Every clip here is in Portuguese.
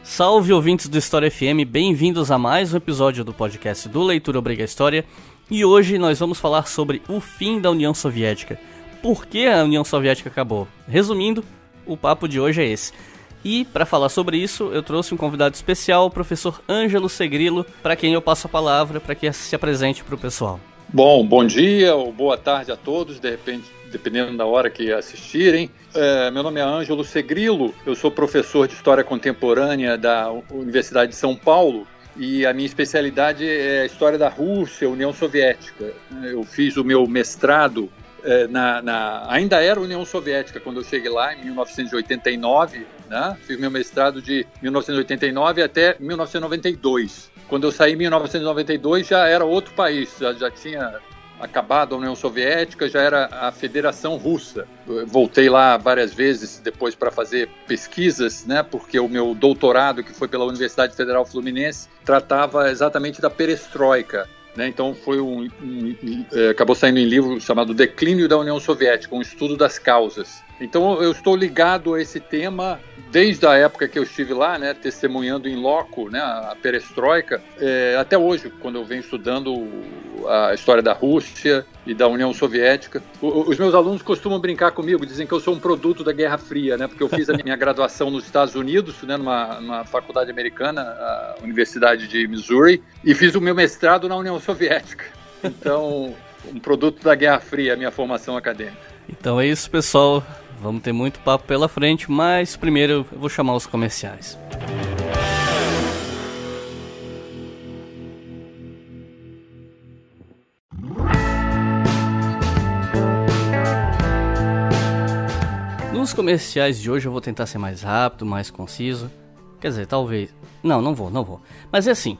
Salve, ouvintes do História FM, bem-vindos a mais um episódio do podcast do Leitura Obriga História. E hoje nós vamos falar sobre o fim da União Soviética. Por que a União Soviética acabou? Resumindo, o papo de hoje é esse. E para falar sobre isso, eu trouxe um convidado especial, o professor Ângelo Segrilo, para quem eu passo a palavra, para que se apresente para o pessoal. Bom dia ou boa tarde a todos, dependendo da hora que assistirem. Meu nome é Ângelo Segrilo, eu sou professor de História Contemporânea da Universidade de São Paulo e a minha especialidade é a História da Rússia, União Soviética. Eu fiz o meu mestrado, ainda era União Soviética quando eu cheguei lá, em 1989, né? Fiz meu mestrado de 1989 até 1992. Quando eu saí em 1992 já era outro país, já tinha acabado a União Soviética, já era a Federação Russa. Eu voltei lá várias vezes depois para fazer pesquisas, né, porque o meu doutorado, que foi pela Universidade Federal Fluminense, tratava exatamente da perestroika. Né, então foi acabou saindo em livro chamado Declínio da União Soviética, um estudo das causas. Então eu estou ligado a esse tema desde a época que eu estive lá, né, testemunhando em loco, né, a perestroika, até hoje, quando eu venho estudando a história da Rússia e da União Soviética. Os meus alunos costumam brincar comigo, dizem que eu sou um produto da Guerra Fria, né, porque eu fiz a minha graduação nos Estados Unidos, né, numa faculdade americana, a Universidade de Missouri, e fiz o meu mestrado na União Soviética. Então, um produto da Guerra Fria, a minha formação acadêmica. Então é isso, pessoal. Vamos ter muito papo pela frente, mas primeiro eu vou chamar os comerciais. Nos comerciais de hoje eu vou tentar ser mais rápido, mais conciso. Quer dizer, talvez... Não vou. Mas é assim,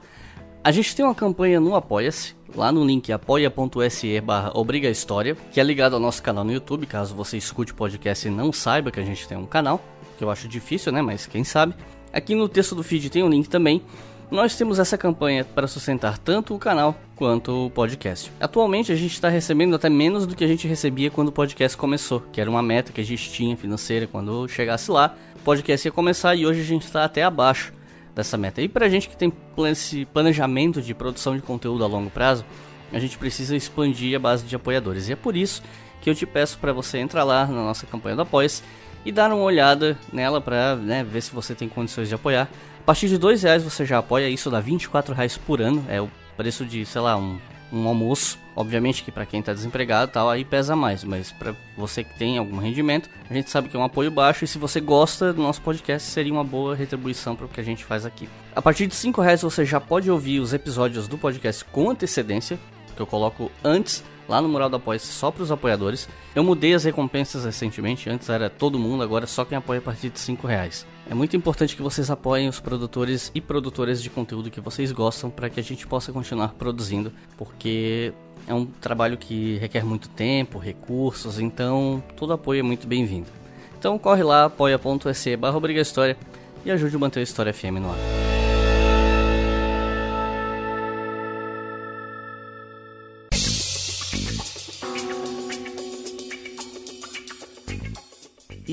a gente tem uma campanha no Apoia-se, lá no link apoia.se/obrigahistoria, que é ligado ao nosso canal no YouTube, caso você escute o podcast e não saiba que a gente tem um canal, que eu acho difícil, né, mas quem sabe. Aqui no texto do feed tem um link também. Nós temos essa campanha para sustentar tanto o canal quanto o podcast. Atualmente a gente está recebendo até menos do que a gente recebia quando o podcast começou, que era uma meta que a gente tinha financeira. Quando chegasse lá, o podcast ia começar e hoje a gente está até abaixo dessa meta. E pra gente que tem esse planejamento de produção de conteúdo a longo prazo, a gente precisa expandir a base de apoiadores. E é por isso que eu te peço para você entrar lá na nossa campanha do Apoia-se e dar uma olhada nela para, né, ver se você tem condições de apoiar. A partir de R$2 você já apoia, isso dá R$24 por ano, é o preço de, sei lá, um almoço. Obviamente que para quem está desempregado tal, aí pesa mais, mas para você que tem algum rendimento, a gente sabe que é um apoio baixo e se você gosta do nosso podcast, seria uma boa retribuição para o que a gente faz aqui. A partir de R$5 você já pode ouvir os episódios do podcast com antecedência, que eu coloco antes, lá no mural do Apoia-se, só para os apoiadores. Eu mudei as recompensas recentemente, antes era todo mundo, agora só quem apoia a partir de R$5. É muito importante que vocês apoiem os produtores e produtoras de conteúdo que vocês gostam para que a gente possa continuar produzindo, porque é um trabalho que requer muito tempo, recursos, então todo apoio é muito bem-vindo. Então corre lá, apoia.se/obrigahistoria e ajude a manter a História FM no ar.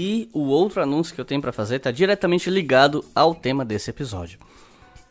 E o outro anúncio que eu tenho para fazer está diretamente ligado ao tema desse episódio.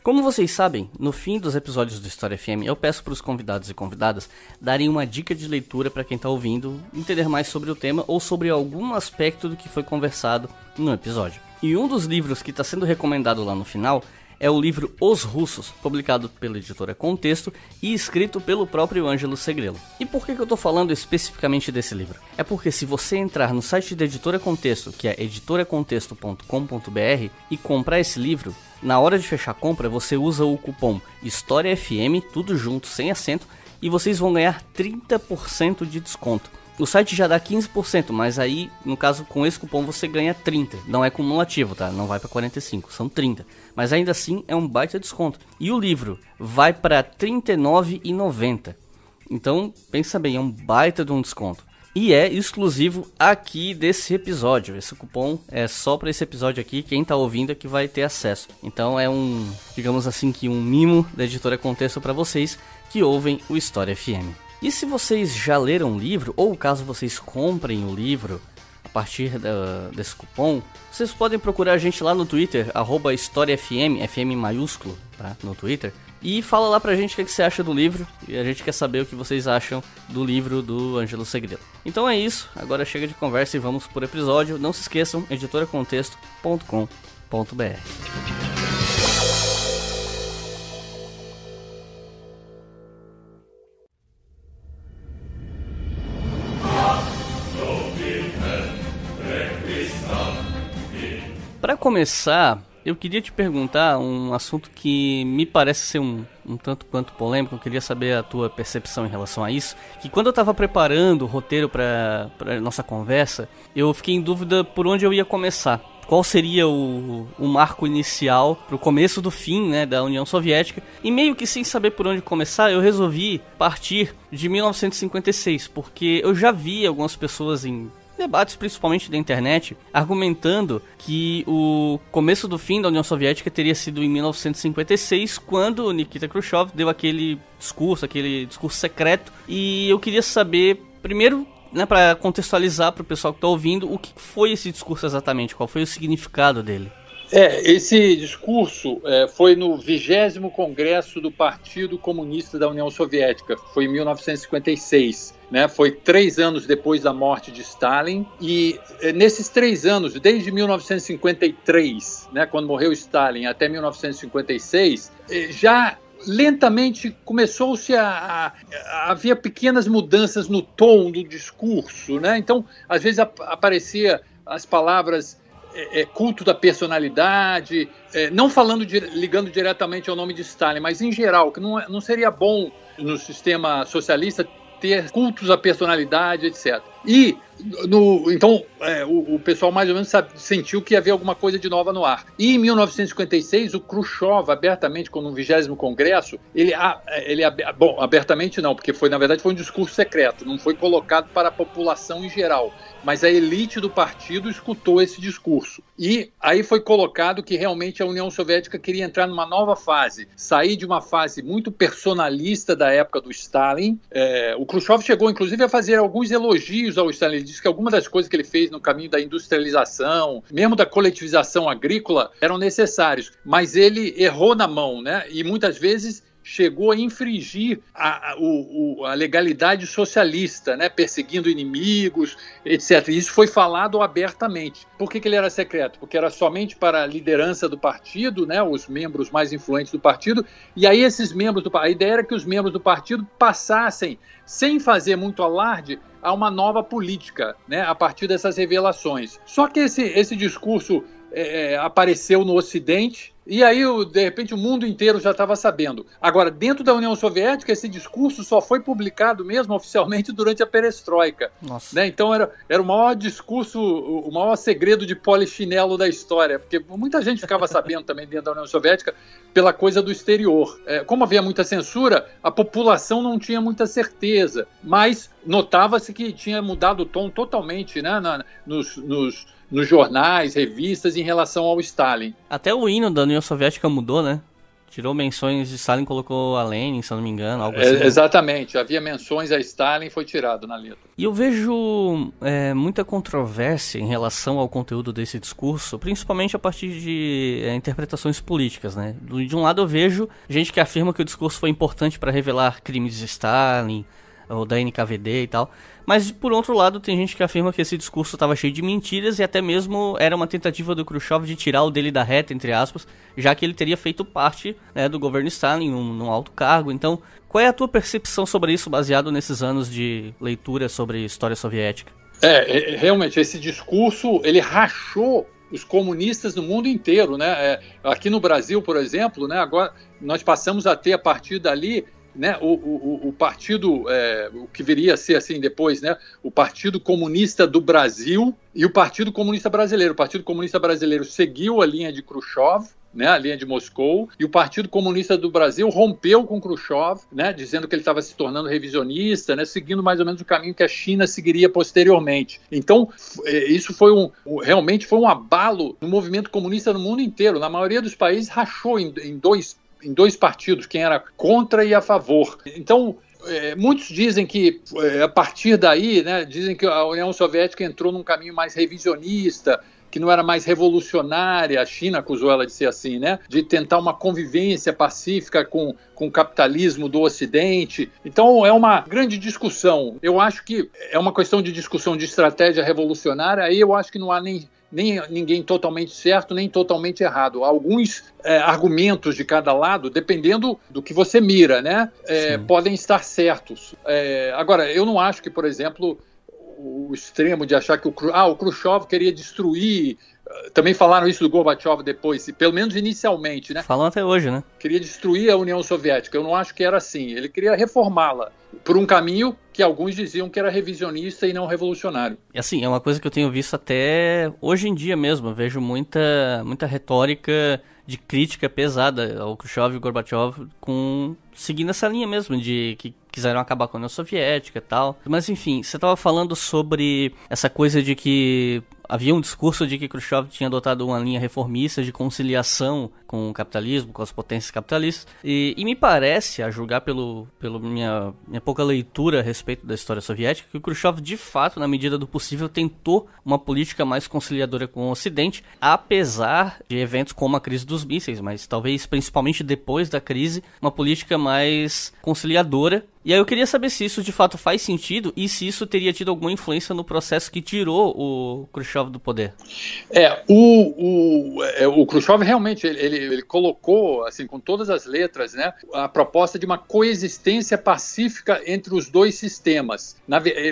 Como vocês sabem, no fim dos episódios do História FM, eu peço para os convidados e convidadas darem uma dica de leitura para quem está ouvindo, entender mais sobre o tema ou sobre algum aspecto do que foi conversado no episódio. E um dos livros que está sendo recomendado lá no final é o livro Os Russos, publicado pela editora Contexto e escrito pelo próprio Ângelo Segrilo. E por que eu estou falando especificamente desse livro? É porque se você entrar no site da editora Contexto, que é editoracontexto.com.br, e comprar esse livro, na hora de fechar a compra você usa o cupom HISTORIAFM, tudo junto, sem acento, e vocês vão ganhar 30% de desconto. O site já dá 15%, mas aí, no caso, com esse cupom você ganha 30%. Não é cumulativo, tá? Não vai para 45%, são 30%. Mas ainda assim é um baita desconto. E o livro vai para R$ 39,90. Então, pensa bem, é um baita de um desconto. e é exclusivo aqui desse episódio. Esse cupom é só para esse episódio aqui, quem tá ouvindo é que vai ter acesso. Então é digamos assim, que um mimo da Editora Contexto para vocês que ouvem o História FM. E se vocês já leram o livro, ou caso vocês comprem o livro a partir desse cupom, vocês podem procurar a gente lá no Twitter, @HistóriaFM, FM maiúsculo, tá? No Twitter, e fala lá pra gente o que você acha do livro, e a gente quer saber o que vocês acham do livro do Ângelo Segrilo. Então é isso, agora chega de conversa e vamos por episódio. Não se esqueçam, editoracontexto.com.br. Para começar, eu queria te perguntar um assunto que me parece ser um tanto quanto polêmico. Eu queria saber a tua percepção em relação a isso. Que quando eu estava preparando o roteiro para nossa conversa, eu fiquei em dúvida por onde eu ia começar. Qual seria o marco inicial para o começo do fim, né, da União Soviética. E meio que sem saber por onde começar, eu resolvi partir de 1956, porque eu já vi algumas pessoas em debates, principalmente da internet, argumentando que o começo do fim da União Soviética teria sido em 1956, quando Nikita Khrushchev deu aquele discurso secreto. E eu queria saber, primeiro, né, para contextualizar para o pessoal que está ouvindo, o que foi esse discurso exatamente, qual foi o significado dele. Esse discurso foi no 20º Congresso do Partido Comunista da União Soviética, foi em 1956, né? Foi 3 anos depois da morte de Stalin, e nesses 3 anos, desde 1953, né, quando morreu Stalin, até 1956, já lentamente começou-se a havia pequenas mudanças no tom do discurso, né? Então, às vezes aparecia as palavras culto da personalidade, não ligando diretamente ao nome de Stalin, mas em geral, que não seria bom no sistema socialista ter cultos à personalidade, etc. E então o pessoal mais ou menos sentiu que havia alguma coisa de nova no ar. E em 1956 o Khrushchev abertamente, no 20º Congresso, bom, abertamente não, porque na verdade foi um discurso secreto, não foi colocado para a população em geral, mas a elite do partido escutou esse discurso. E aí foi colocado que realmente a União Soviética queria entrar numa nova fase, sair de uma fase muito personalista da época do Stalin. O Khrushchev chegou inclusive a fazer alguns elogios ao Stalin. Ele disse que algumas das coisas que ele fez no caminho da industrialização, mesmo da coletivização agrícola, eram necessários, mas ele errou na mão, né? E muitas vezes chegou a infringir a legalidade socialista, né? Perseguindo inimigos, etc. E isso foi falado abertamente. Por que ele era secreto? Porque era somente para a liderança do partido, né? Os membros mais influentes do partido, e aí a ideia era que os membros do partido passassem, sem fazer muito alarde, a uma nova política, né, a partir dessas revelações. Só que esse discurso apareceu no Ocidente, e aí, de repente, o mundo inteiro já estava sabendo. Agora, dentro da União Soviética, esse discurso só foi publicado mesmo oficialmente durante a perestroika. Né? Então, era o maior discurso, o maior segredo de polichinelo da história, porque muita gente ficava sabendo também dentro da União Soviética pela coisa do exterior. Como havia muita censura, a população não tinha muita certeza, mas notava-se que tinha mudado o tom totalmente, né, nos jornais, revistas, em relação ao Stalin. Até o hino da União Soviética mudou, né? Tirou menções de Stalin, colocou a Lenin, se eu não me engano, algo assim. Exatamente, havia menções a Stalin, foi tirado na letra. E eu vejo muita controvérsia em relação ao conteúdo desse discurso, principalmente a partir de interpretações políticas, né? De um lado eu vejo gente que afirma que o discurso foi importante para revelar crimes de Stalin, ou da NKVD e tal, mas por outro lado tem gente que afirma que esse discurso estava cheio de mentiras e até mesmo era uma tentativa do Khrushchev de tirar o dele da reta, entre aspas, já que ele teria feito parte, né, do governo Stalin, num alto cargo. Então, qual é a tua percepção sobre isso, baseado nesses anos de leitura sobre história soviética? Realmente, esse discurso, ele rachou os comunistas no mundo inteiro, né? Aqui no Brasil, por exemplo, né, agora nós passamos a ter, a partir dali, né, o partido, o que viria a ser assim depois, né, o Partido Comunista do Brasil e o Partido Comunista Brasileiro. O Partido Comunista Brasileiro seguiu a linha de Khrushchev, né, a linha de Moscou, e o Partido Comunista do Brasil rompeu com Khrushchev, né, dizendo que ele estava se tornando revisionista, né, seguindo mais ou menos o caminho que a China seguiria posteriormente. Então, isso foi realmente foi um abalo no movimento comunista no mundo inteiro. Na maioria dos países rachou em dois partidos, quem era contra e a favor. Então, muitos dizem que, a partir daí, né, dizem que a União Soviética entrou num caminho mais revisionista, que não era mais revolucionária, a China acusou ela de ser assim, né, de tentar uma convivência pacífica com o capitalismo do Ocidente. Então, é uma grande discussão. Eu acho que é uma questão de discussão de estratégia revolucionária, aí eu acho que não há nem ninguém totalmente certo, nem totalmente errado. Alguns argumentos de cada lado, dependendo do que você mira, né, podem estar certos. Agora, eu não acho que, por exemplo, o extremo de achar que o Khrushchev queria destruir. Também falaram isso do Gorbachev depois, pelo menos inicialmente, né? Falam até hoje, né? Queria destruir a União Soviética. Eu não acho que era assim. Ele queria reformá-la por um caminho que alguns diziam que era revisionista e não revolucionário. E assim, é uma coisa que eu tenho visto até hoje em dia mesmo. Eu vejo muita retórica de crítica pesada ao Khrushchev e Gorbachev seguindo essa linha mesmo, de que quiseram acabar com a União Soviética e tal. Mas enfim, você estava falando sobre essa coisa de que havia um discurso de que Khrushchev tinha adotado uma linha reformista de conciliação com o capitalismo, com as potências capitalistas. E me parece, a julgar pela minha pouca leitura a respeito da história soviética, que o Khrushchev, de fato, na medida do possível, tentou uma política mais conciliadora com o Ocidente, apesar de eventos como a crise dos mísseis, mas talvez principalmente depois da crise, uma política mais conciliadora. E aí eu queria saber se isso de fato faz sentido e se isso teria tido alguma influência no processo que tirou o Khrushchev do poder. O Khrushchev realmente ele colocou, assim, com todas as letras, né, a proposta de uma coexistência pacífica entre os dois sistemas.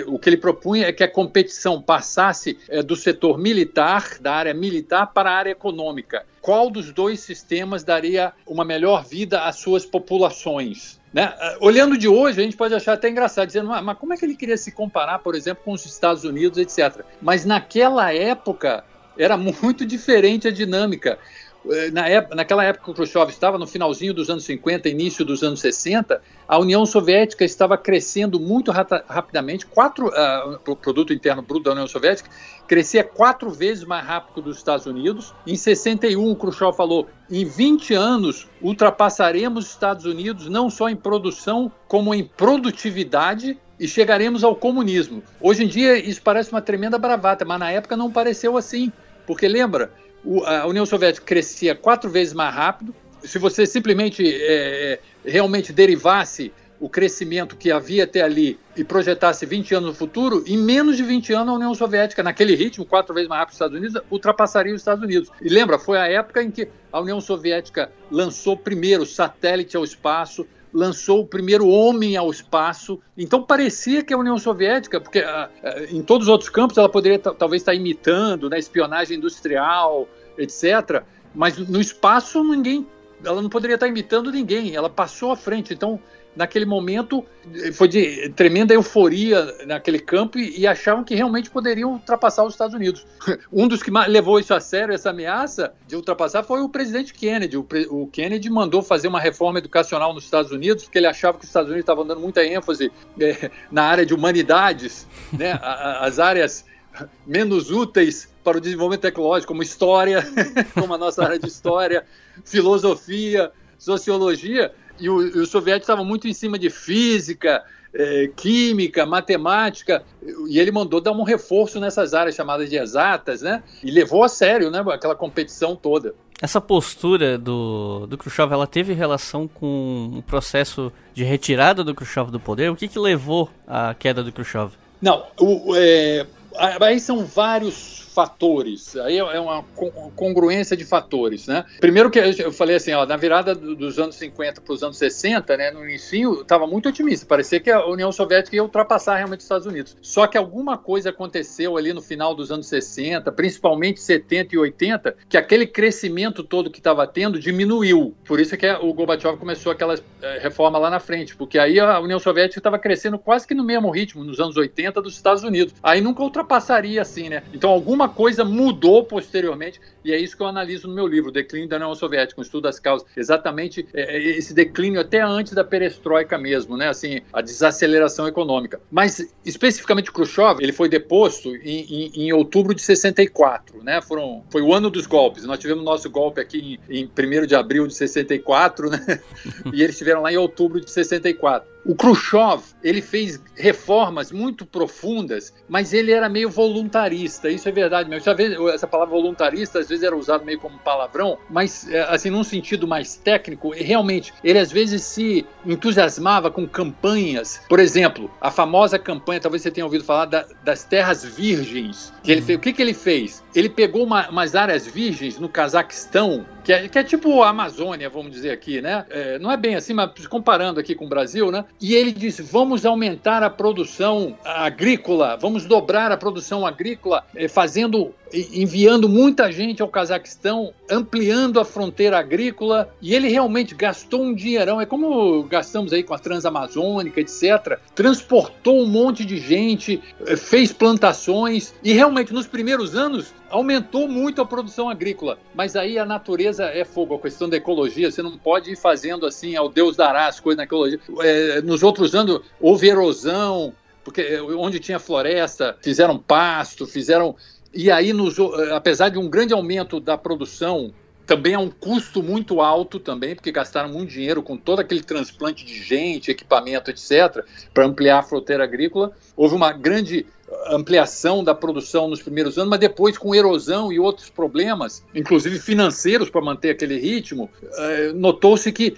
O que ele propunha é que a competição passasse do setor militar, da área militar, para a área econômica. Qual dos dois sistemas daria uma melhor vida às suas populações? Né? Olhando de hoje, a gente pode achar até engraçado, dizendo, mas como é que ele queria se comparar, por exemplo, com os Estados Unidos, etc. Mas naquela época era muito diferente a dinâmica. Naquela época que o Khrushchev estava, no finalzinho dos anos 50, início dos anos 60, a União Soviética estava crescendo muito rapidamente. O produto interno bruto da União Soviética crescia 4 vezes mais rápido que o dos Estados Unidos. Em 61, o Khrushchev falou, em 20 anos ultrapassaremos os Estados Unidos não só em produção, como em produtividade, e chegaremos ao comunismo. Hoje em dia isso parece uma tremenda bravata, mas na época não pareceu assim, porque lembra, a União Soviética crescia 4 vezes mais rápido. Se você simplesmente realmente derivasse o crescimento que havia até ali e projetasse 20 anos no futuro, em menos de 20 anos a União Soviética, naquele ritmo, 4 vezes mais rápido que os Estados Unidos, ultrapassaria os Estados Unidos. E lembra, foi a época em que a União Soviética lançou o primeiro satélite ao espaço, lançou o primeiro homem ao espaço. Então parecia que a União Soviética, porque em todos os outros campos ela poderia talvez estar imitando, né, espionagem industrial, etc. Mas no espaço ela não poderia estar imitando ninguém, ela passou à frente. Então, naquele momento, foi de tremenda euforia naquele campo e achavam que realmente poderiam ultrapassar os Estados Unidos. Um dos que levou isso a sério, essa ameaça de ultrapassar, foi o presidente Kennedy. O Kennedy mandou fazer uma reforma educacional nos Estados Unidos, porque ele achava que os Estados Unidos estavam dando muita ênfase na área de humanidades, né? As áreas menos úteis para o desenvolvimento tecnológico, como história, como a nossa área de história, filosofia, sociologia. E os soviéticos estavam muito em cima de física, química, matemática, e ele mandou dar um reforço nessas áreas chamadas de exatas, né? E levou a sério, né, aquela competição toda. Essa postura do Khrushchev, ela teve relação com o processo de retirada do Khrushchev do poder? O que levou à queda do Khrushchev? Não, aí são vários fatores, aí é uma congruência de fatores, né? Primeiro que eu falei assim, na virada dos anos 50 para os anos 60, né, no início, estava muito otimista, parecia que a União Soviética ia ultrapassar realmente os Estados Unidos. Só que alguma coisa aconteceu ali no final dos anos 60, principalmente 70 e 80, que aquele crescimento todo que estava tendo diminuiu. Por isso que o Gorbachev começou aquela reforma lá na frente, porque aí a União Soviética estava crescendo quase que no mesmo ritmo, nos anos 80 dos Estados Unidos. Aí nunca ultrapassaria assim, né? Então alguma alguma coisa mudou posteriormente, e é isso que eu analiso no meu livro, O Declínio da União Soviética, um estudo das causas, exatamente esse declínio até antes da perestroika mesmo, né? Assim, a desaceleração econômica. Mas, especificamente, Khrushchev, ele foi deposto em outubro de 64, né? Foi o ano dos golpes. Nós tivemos nosso golpe aqui em 1º de abril de 64, né? E eles estiveram lá em outubro de 64. O Khrushchev, ele fez reformas muito profundas, mas ele era meio voluntarista, isso é verdade mesmo. Essa palavra voluntarista às vezes era usada meio como palavrão, mas assim, num sentido mais técnico, realmente, ele às vezes se entusiasmava com campanhas. Por exemplo, a famosa campanha, talvez você tenha ouvido falar, das terras virgens. Que ele fez. O que ele fez? Ele pegou umas áreas virgens no Cazaquistão, que é tipo a Amazônia, vamos dizer aqui, né? Não é bem assim, mas comparando aqui com o Brasil, né? E ele disse, vamos aumentar a produção agrícola, vamos dobrar a produção agrícola, enviando muita gente ao Cazaquistão, ampliando a fronteira agrícola, e ele realmente gastou um dinheirão, é como gastamos aí com a Transamazônica, etc. Transportou um monte de gente, fez plantações, e realmente nos primeiros anos aumentou muito a produção agrícola, mas aí a natureza é fogo, a questão da ecologia, você não pode ir fazendo assim, ao Deus dará as coisas na ecologia. Nos outros anos houve erosão, porque onde tinha floresta, fizeram pasto, e aí, apesar de um grande aumento da produção, também é um custo muito alto também, porque gastaram muito dinheiro com todo aquele transplante de gente, equipamento, etc., para ampliar a fronteira agrícola. Houve uma grande ampliação da produção nos primeiros anos, mas depois, com erosão e outros problemas, inclusive financeiros, para manter aquele ritmo, notou-se que,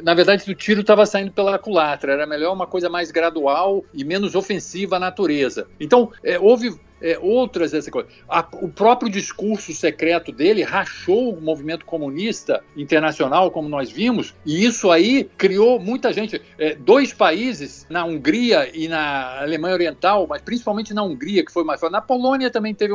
na verdade, o tiro estava saindo pela culatra. Era melhor uma coisa mais gradual e menos ofensiva à natureza. Então, houve outras dessas coisas. O próprio discurso secreto dele rachou o movimento comunista internacional, como nós vimos, e isso aí criou muita gente. 2 países, na Hungria e na Alemanha Oriental, mas principalmente na Hungria, que foi mais forte. Na Polônia também teve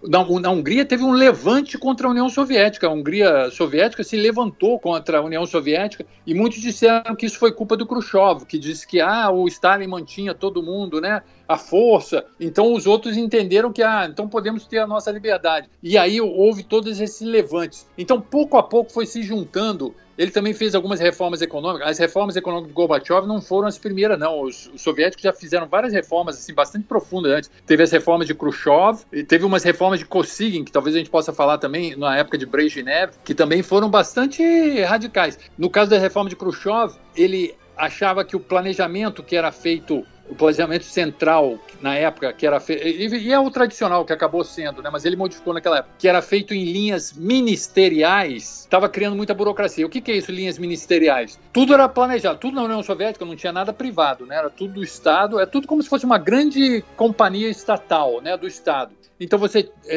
na Hungria teve um levante contra a União Soviética. A Hungria soviética se levantou contra a União Soviética e muitos disseram que isso foi culpa do Khrushchev, que disse que o Stalin mantinha todo mundo, né, à força. Então os outros entenderam que então podemos ter a nossa liberdade. E aí houve todos esses levantes. Então pouco a pouco foi se juntando. Ele também fez algumas reformas econômicas. As reformas econômicas de Gorbachev não foram as primeiras, não. Os soviéticos já fizeram várias reformas assim, bastante profundas antes. Teve as reformas de Khrushchev, e teve umas reformas de Kosygin, que talvez a gente possa falar também na época de Brezhnev, que também foram bastante radicais. No caso da reforma de Khrushchev, ele achava que o planejamento que era feito, o planejamento central, na época, que era feito, e é o tradicional que acabou sendo, né, mas ele modificou naquela época, que era feito em linhas ministeriais, estava criando muita burocracia. O que é isso, linhas ministeriais? Tudo era planejado, tudo na União Soviética, não tinha nada privado, né, era tudo do Estado, é tudo como se fosse uma grande companhia estatal, né, do Estado. Então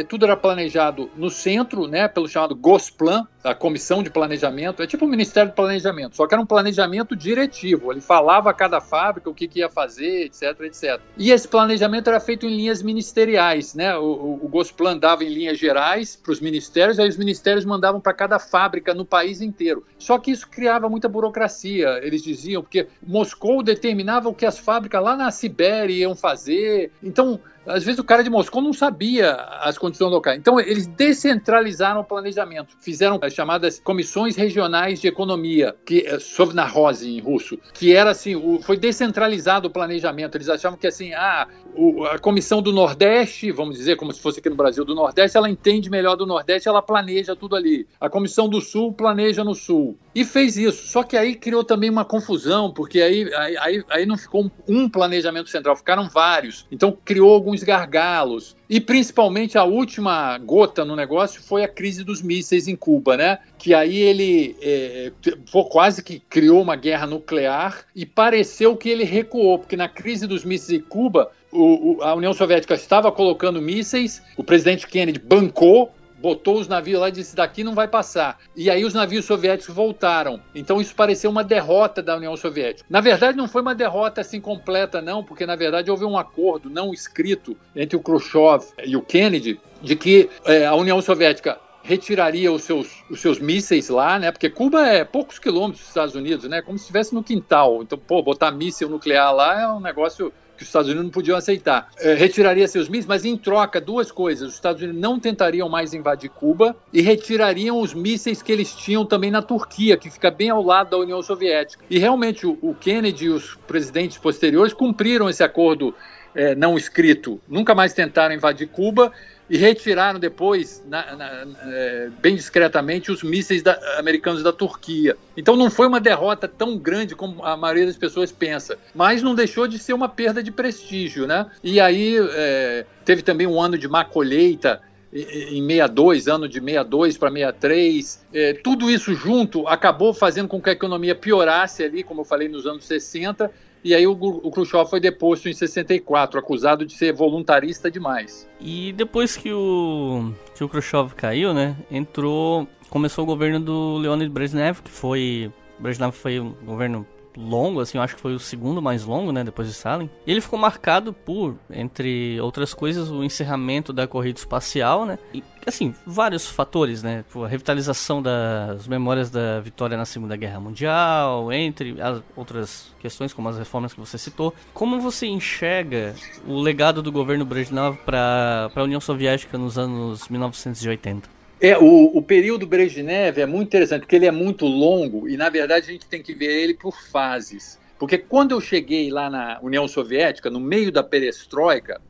tudo era planejado no centro, né, pelo chamado Gosplan, a comissão de planejamento, é tipo o Ministério do Planejamento, só que era um planejamento diretivo, ele falava a cada fábrica o que ia fazer, etc, etc. E esse planejamento era feito em linhas ministeriais, né, o Gosplan dava em linhas gerais para os ministérios, aí os ministérios mandavam para cada fábrica no país inteiro. Só que isso criava muita burocracia, eles diziam, porque Moscou determinava o que as fábricas lá na Sibéria iam fazer, então às vezes o cara de Moscou não sabia as condições locais. Então eles descentralizaram o planejamento, fizeram as chamadas comissões regionais de economia, que é Sovnarozhye em russo, que era assim, foi descentralizado o planejamento. Eles achavam que assim, a comissão do Nordeste, vamos dizer, como se fosse aqui no Brasil, do Nordeste, ela entende melhor do Nordeste, ela planeja tudo ali. A comissão do Sul planeja no Sul. E fez isso. Só que aí criou também uma confusão, porque aí não ficou um planejamento central, ficaram vários. Então criou alguns gargalos. E principalmente a última gota no negócio foi a crise dos mísseis em Cuba, né? Que aí ele quase que criou uma guerra nuclear e pareceu que ele recuou, porque na crise dos mísseis em Cuba, a União Soviética estava colocando mísseis, o presidente Kennedy bancou, botou os navios lá e disse, daqui não vai passar. E aí os navios soviéticos voltaram. Então isso pareceu uma derrota da União Soviética. Na verdade não foi uma derrota assim completa não, porque na verdade houve um acordo não escrito entre o Khrushchev e o Kennedy de que a União Soviética retiraria os seus mísseis lá, né? Porque Cuba é poucos quilômetros dos Estados Unidos, né? Como se estivesse no quintal. Então, botar míssil nuclear lá é um negócio que os Estados Unidos não podiam aceitar. Retiraria seus mísseis, mas em troca, duas coisas. Os Estados Unidos não tentariam mais invadir Cuba e retirariam os mísseis que eles tinham também na Turquia, que fica bem ao lado da União Soviética. E realmente o Kennedy e os presidentes posteriores cumpriram esse acordo não escrito. Nunca mais tentaram invadir Cuba e retiraram depois, bem discretamente, os mísseis americanos da Turquia. Então não foi uma derrota tão grande como a maioria das pessoas pensa, mas não deixou de ser uma perda de prestígio, né? E aí teve também um ano de má colheita, em 62, ano de 62 para 63, tudo isso junto acabou fazendo com que a economia piorasse ali, como eu falei, nos anos 60, e aí o Khrushchev foi deposto em 64, acusado de ser voluntarista demais. E depois que o Khrushchev caiu, né, começou o governo do Leonid Brezhnev, Brezhnev foi um governo longo, assim, eu acho que foi o segundo mais longo, né, depois de Stalin. E ele ficou marcado por, entre outras coisas, o encerramento da corrida espacial, né, e, assim, vários fatores, né, a revitalização das memórias da vitória na Segunda Guerra Mundial, entre as outras questões, como as reformas que você citou. Como você enxerga o legado do governo Brezhnev para a União Soviética nos anos 1980? O período Brezhnev é muito interessante, porque ele é muito longo e, na verdade, a gente tem que ver ele por fases. Porque quando eu cheguei lá na União Soviética, no meio da perestroika,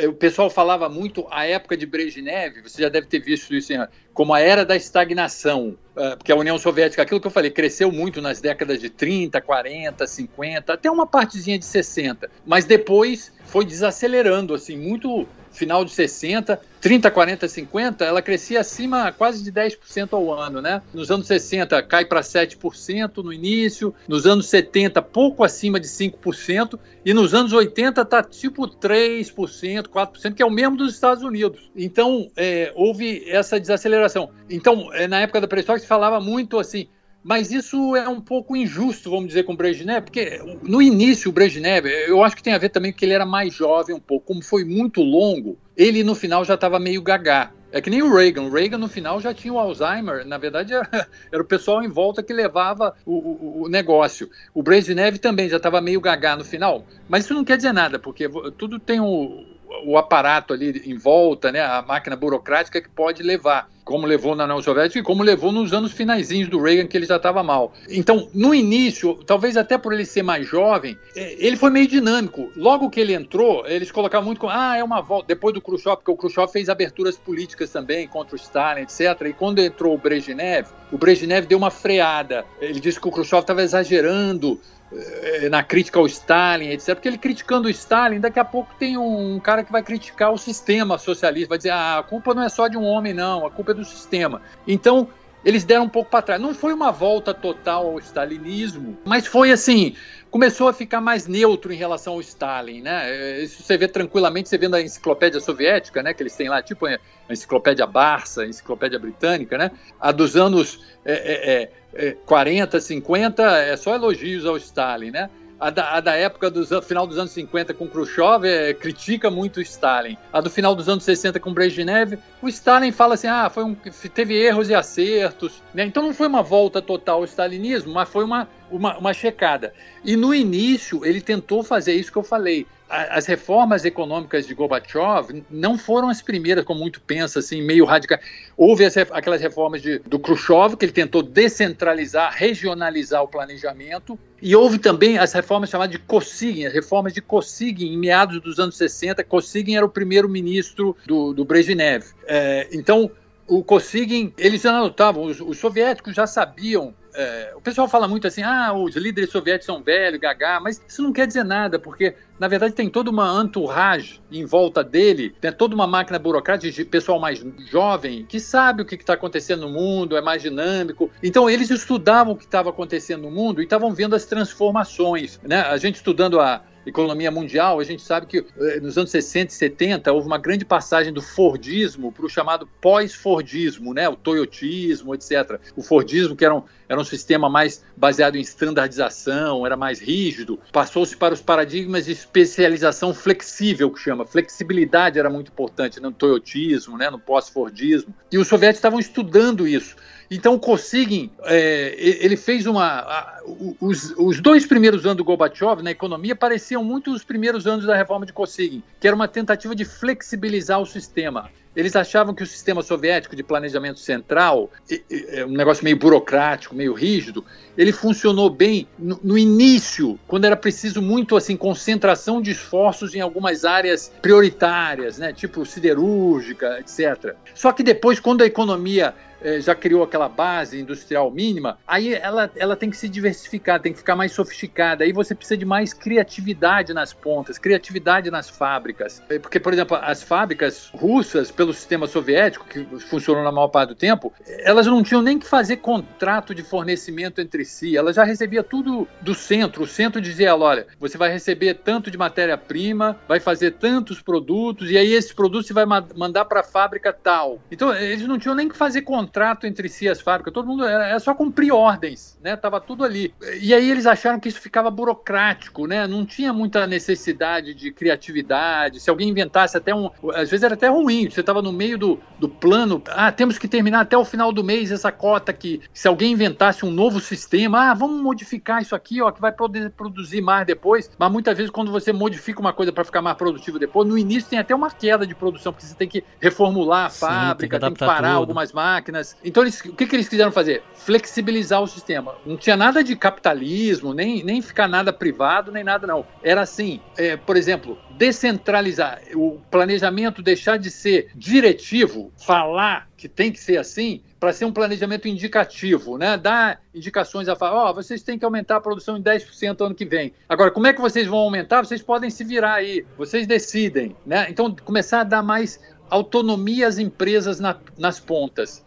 o pessoal falava muito a época de Brezhnev, você já deve ter visto isso, como a era da estagnação, porque a União Soviética, aquilo que eu falei, cresceu muito nas décadas de 30, 40, 50, até uma partezinha de 60, mas depois foi desacelerando, assim, muito... Final de 60, 30, 40, 50, ela crescia acima quase de 10% ao ano, né? Nos anos 60 cai para 7% no início, nos anos 70 pouco acima de 5%, e nos anos 80 está tipo 3%, 4%, que é o mesmo dos Estados Unidos. Então, houve essa desaceleração. Então, na época da perestroika se falava muito assim, mas isso é um pouco injusto, vamos dizer, com o Brezhnev, porque no início o Brezhnev, eu acho que tem a ver também com que ele era mais jovem um pouco, como foi muito longo, ele no final já estava meio gagá. É que nem o Reagan no final já tinha o Alzheimer, na verdade era o pessoal em volta que levava o negócio. O Brezhnev também já estava meio gagá no final, mas isso não quer dizer nada, porque tudo tem o aparato ali em volta, né, a máquina burocrática que pode levar, como levou na União Soviética e como levou nos anos finaizinhos do Reagan, que ele já estava mal. Então, no início, talvez até por ele ser mais jovem, ele foi meio dinâmico. Logo que ele entrou, eles colocavam muito como, é uma volta, depois do Khrushchev, porque o Khrushchev fez aberturas políticas também contra o Stalin, etc. E quando entrou o Brezhnev deu uma freada. Ele disse que o Khrushchev estava exagerando na crítica ao Stalin, etc. Porque ele criticando o Stalin, daqui a pouco tem um cara que vai criticar o sistema socialista, vai dizer, a culpa não é só de um homem, não, a culpa é do sistema. Então, eles deram um pouco para trás. Não foi uma volta total ao stalinismo, mas foi assim, começou a ficar mais neutro em relação ao Stalin, né? Isso você vê tranquilamente, você vê na enciclopédia soviética, né, que eles têm lá, tipo a enciclopédia Barça, a enciclopédia britânica, né? A dos anos 40, 50, é só elogios ao Stalin, né? A da época final dos anos 50 com Khrushchev critica muito o Stalin. A do final dos anos 60 com Brezhnev, o Stalin fala assim, teve erros e acertos, né? Então não foi uma volta total ao stalinismo, mas foi uma checada. E no início ele tentou fazer isso que eu falei. As reformas econômicas de Gorbachev não foram as primeiras, como muito pensa, assim, meio radical. Houve aquelas reformas do Khrushchev, que ele tentou descentralizar, regionalizar o planejamento, e houve também as reformas chamadas de Kosygin, as reformas de Kosygin, em meados dos anos 60. Kosygin era o primeiro-ministro do Brezhnev. Então, o Kosygin, eles já notavam, os soviéticos já sabiam. O pessoal fala muito assim, os líderes soviéticos são velhos, gagá, mas isso não quer dizer nada, porque, na verdade, tem toda uma entourage em volta dele, tem toda uma máquina burocrática de pessoal mais jovem, que sabe o que está acontecendo no mundo, é mais dinâmico. Então, eles estudavam o que estava acontecendo no mundo e estavam vendo as transformações, né? A gente estudando a economia mundial, a gente sabe que nos anos 60 e 70 houve uma grande passagem do Fordismo para o chamado pós-Fordismo, né? O toyotismo, etc. O Fordismo, que era um sistema mais baseado em standardização, era mais rígido, passou-se para os paradigmas de especialização flexível, que chama. Flexibilidade era muito importante no toyotismo, né? No pós-Fordismo. E os soviéticos estavam estudando isso. Então o Kosygin, ele fez os 2 primeiros anos do Gorbachev na economia pareciam muito os primeiros anos da reforma de Kosygin, que era uma tentativa de flexibilizar o sistema. Eles achavam que o sistema soviético de planejamento central, um negócio meio burocrático, meio rígido, ele funcionou bem no início, quando era preciso muito assim, concentração de esforços em algumas áreas prioritárias, né, tipo siderúrgica, etc. Só que depois, quando a economia já criou aquela base industrial mínima, aí ela tem que se diversificar, tem que ficar mais sofisticada, aí você precisa de mais criatividade nas pontas, criatividade nas fábricas, porque, por exemplo, as fábricas russas, pelo sistema soviético, que funcionou na maior parte do tempo, elas não tinham nem que fazer contrato de fornecimento entre si, elas já recebiam tudo do centro, o centro dizia, olha, você vai receber tanto de matéria-prima, vai fazer tantos produtos, e aí esses produtos você vai mandar para a fábrica tal. Então, eles não tinham nem que fazer contrato entre si, as fábricas, todo mundo era só cumprir ordens, né? Tava tudo ali. E aí eles acharam que isso ficava burocrático, né? Não tinha muita necessidade de criatividade. Se alguém inventasse às vezes era até ruim. Você estava no meio do plano, temos que terminar até o final do mês essa cota aqui. Se alguém inventasse um novo sistema, vamos modificar isso aqui, ó, que vai poder produzir mais depois. Mas muitas vezes quando você modifica uma coisa para ficar mais produtivo depois, no início tem até uma queda de produção, porque você tem que reformular a fábrica, tem que parar algumas máquinas. Então, o que eles quiseram fazer? Flexibilizar o sistema. Não tinha nada de capitalismo, nem ficar nada privado, nem nada não. Era assim, por exemplo, descentralizar. O planejamento deixar de ser diretivo, falar que tem que ser assim, para ser um planejamento indicativo, né? Dar indicações a falar, vocês têm que aumentar a produção em 10% ano que vem. Agora, como é que vocês vão aumentar? Vocês podem se virar aí, vocês decidem, né? Então, começar a dar mais autonomia às empresas nas pontas.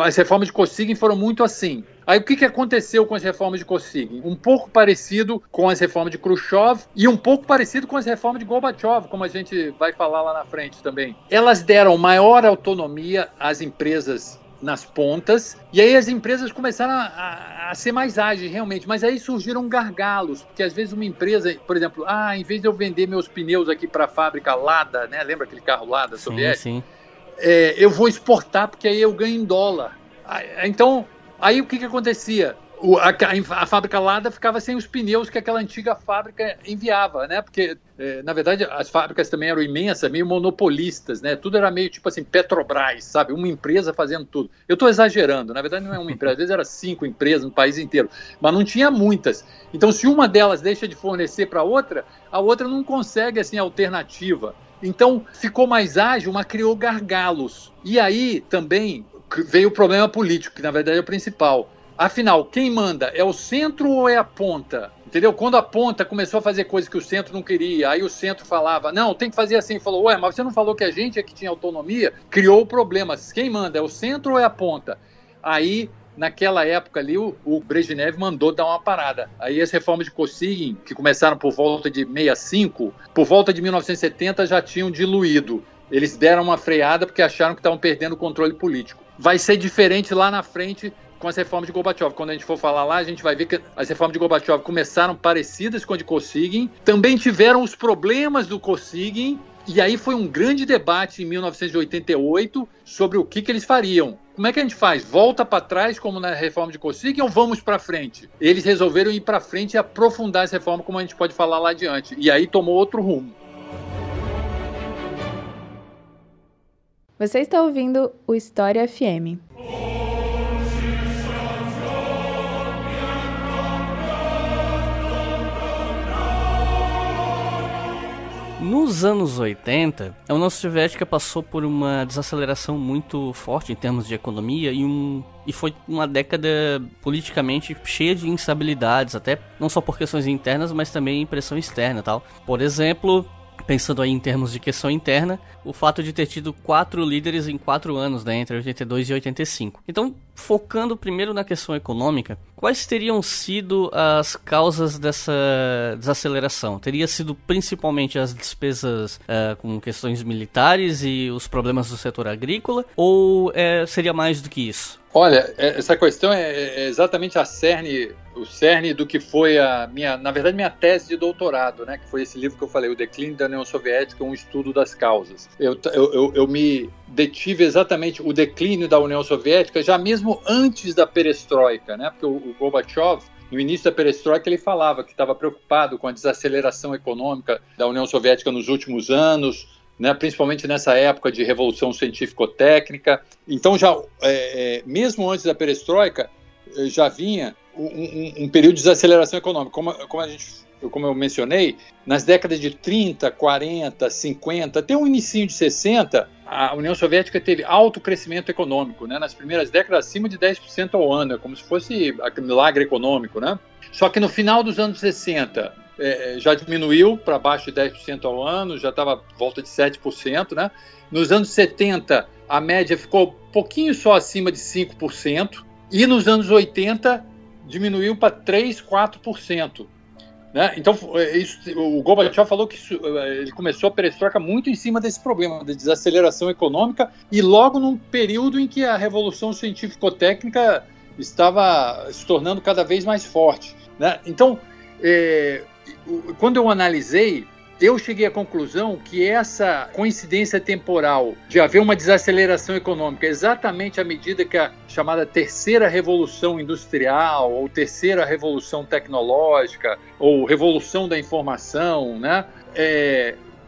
As reformas de Kosygin foram muito assim. Aí o que aconteceu com as reformas de Kosygin? Um pouco parecido com as reformas de Khrushchev e um pouco parecido com as reformas de Gorbachev, como a gente vai falar lá na frente também. Elas deram maior autonomia às empresas nas pontas, e aí as empresas começaram a ser mais ágeis realmente, mas aí surgiram gargalos, porque às vezes uma empresa, por exemplo, em vez de eu vender meus pneus aqui para a fábrica Lada, né? Lembra aquele carro Lada soviético? Sim. Eu vou exportar porque aí eu ganho em dólar. Então, aí o que acontecia? A fábrica Lada ficava sem os pneus que aquela antiga fábrica enviava, né? Porque, na verdade, as fábricas também eram imensas, meio monopolistas, né? Tudo era meio tipo assim, Petrobras, sabe? Uma empresa fazendo tudo. Eu estou exagerando, na verdade não é uma empresa, às vezes era 5 empresas no país inteiro, mas não tinha muitas. Então, se uma delas deixa de fornecer para a outra não consegue, assim, alternativa. Então, ficou mais ágil, mas criou gargalos. E aí, também, veio o problema político, que na verdade é o principal. Afinal, quem manda? É o centro ou é a ponta? Entendeu? Quando a ponta começou a fazer coisas que o centro não queria, aí o centro falava, não, tem que fazer assim. Falou, mas você não falou que a gente é que tinha autonomia? Criou o problema. Quem manda? É o centro ou é a ponta? Aí, naquela época ali, o Brezhnev mandou dar uma parada. Aí as reformas de Kosygin, que começaram por volta de 65, por volta de 1970 já tinham diluído. Eles deram uma freada porque acharam que estavam perdendo o controle político. Vai ser diferente lá na frente com as reformas de Gorbachev. Quando a gente for falar lá, a gente vai ver que as reformas de Gorbachev começaram parecidas com a de Kosygin, também tiveram os problemas do Kosygin, e aí foi um grande debate em 1988 sobre o que eles fariam. Como é que a gente faz? Volta para trás, como na reforma de Kosygin, ou vamos para frente? Eles resolveram ir para frente e aprofundar essa reforma, como a gente pode falar lá adiante. E aí tomou outro rumo. Você está ouvindo o História FM. Nos anos 80, a União Soviética passou por uma desaceleração muito forte em termos de economia e foi uma década politicamente cheia de instabilidades, até não só por questões internas, mas também pressão externa, tal. Por exemplo, pensando aí em termos de questão interna, o fato de ter tido 4 líderes em 4 anos, né, entre 82 e 85. Então, focando primeiro na questão econômica, quais teriam sido as causas dessa desaceleração? Teria sido principalmente as despesas com questões militares e os problemas do setor agrícola, ou seria mais do que isso? Olha, essa questão é exatamente o cerne do que foi na verdade, minha tese de doutorado, né? Que foi esse livro que eu falei, O Declínio da União Soviética, um estudo das causas. Eu me detive exatamente o declínio da União Soviética, já mesmo antes da perestroika, né? Porque o Gorbachev, no início da perestroika, ele falava que estava preocupado com a desaceleração econômica da União Soviética nos últimos anos, né? Principalmente nessa época de revolução científico-técnica. Então, já mesmo antes da perestroika, já vinha um período de desaceleração econômica. Como eu mencionei, nas décadas de 30, 40, 50, até o início de 60, a União Soviética teve alto crescimento econômico, né? Nas primeiras décadas, acima de 10% ao ano, é como se fosse aquele milagre econômico, né? Só que no final dos anos 60, já diminuiu para baixo de 10% ao ano, já estava volta de 7%, né? Nos anos 70, a média ficou um pouquinho só acima de 5%, e nos anos 80, diminuiu para 3%, 4%. Né? Então, o Gorbachev falou que ele começou a perestroika muito em cima desse problema de desaceleração econômica e logo num período em que a revolução científico-técnica estava se tornando cada vez mais forte. Né? Então, quando eu analisei, eu cheguei à conclusão que essa coincidência temporal de haver uma desaceleração econômica exatamente à medida que a chamada terceira revolução industrial ou terceira revolução tecnológica ou revolução da informação, né,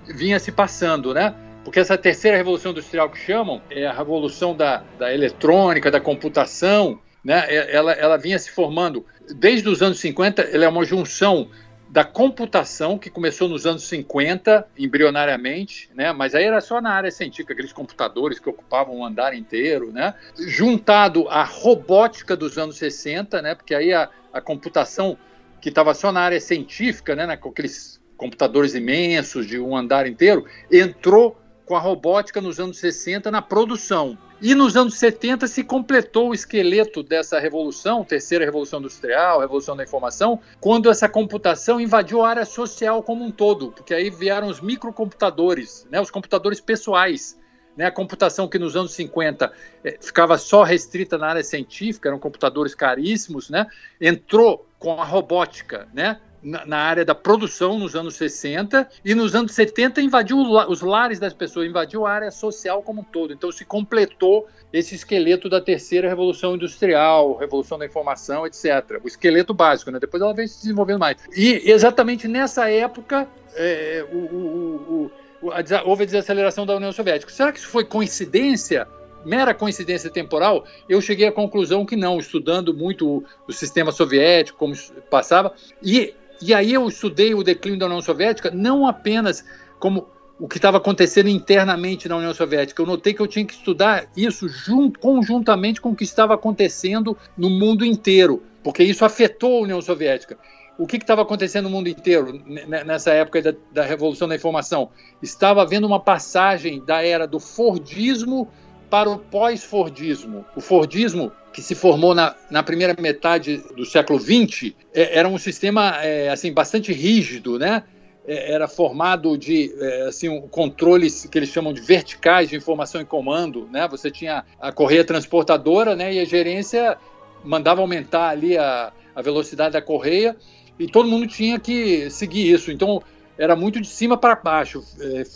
vinha se passando, né? Porque essa terceira revolução industrial que chamam é a revolução da eletrônica, da computação, né? Ela vinha se formando desde os anos 50, ela é uma junção da computação, que começou nos anos 50, embrionariamente, né? Mas aí era só na área científica, aqueles computadores que ocupavam o andar inteiro, né? Juntado à robótica dos anos 60, né? Porque aí a computação que estava só na área científica, né? Com aqueles computadores imensos de um andar inteiro, entrou com a robótica nos anos 60 na produção. E nos anos 70 se completou o esqueleto dessa revolução, terceira revolução industrial, revolução da informação, quando essa computação invadiu a área social como um todo, porque aí vieram os microcomputadores, né, os computadores pessoais. Né, a computação que nos anos 50 ficava só restrita na área científica, eram computadores caríssimos, né, entrou com a robótica, né, na área da produção nos anos 60 e nos anos 70 invadiu os lares das pessoas, invadiu a área social como um todo. Então se completou esse esqueleto da terceira revolução industrial, revolução da informação, etc. O esqueleto básico, né? Depois ela vem se desenvolvendo mais. E exatamente nessa época houve a desaceleração da União Soviética. Será que isso foi coincidência? Mera coincidência temporal? Eu cheguei à conclusão que não, estudando muito o sistema soviético, como passava, e aí eu estudei o declínio da União Soviética não apenas como o que estava acontecendo internamente na União Soviética. Eu notei que eu tinha que estudar isso conjuntamente com o que estava acontecendo no mundo inteiro, porque isso afetou a União Soviética. O que estava acontecendo no mundo inteiro nessa época da Revolução da Informação? Estava havendo uma passagem da era do Fordismo para o pós-Fordismo. O Fordismo, que se formou na primeira metade do século XX, era um sistema assim, bastante rígido, né? Era formado de controles que eles chamam de verticais de informação e comando, né? Você tinha a correia transportadora, né? E a gerência mandava aumentar ali a velocidade da correia e todo mundo tinha que seguir isso. Então, era muito de cima para baixo,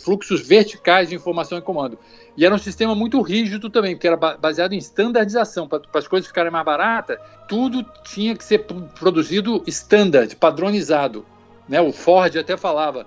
fluxos verticais de informação e comando. E era um sistema muito rígido também, porque era baseado em standardização. Para as coisas ficarem mais baratas, tudo tinha que ser produzido standard, padronizado. Né? O Ford até falava,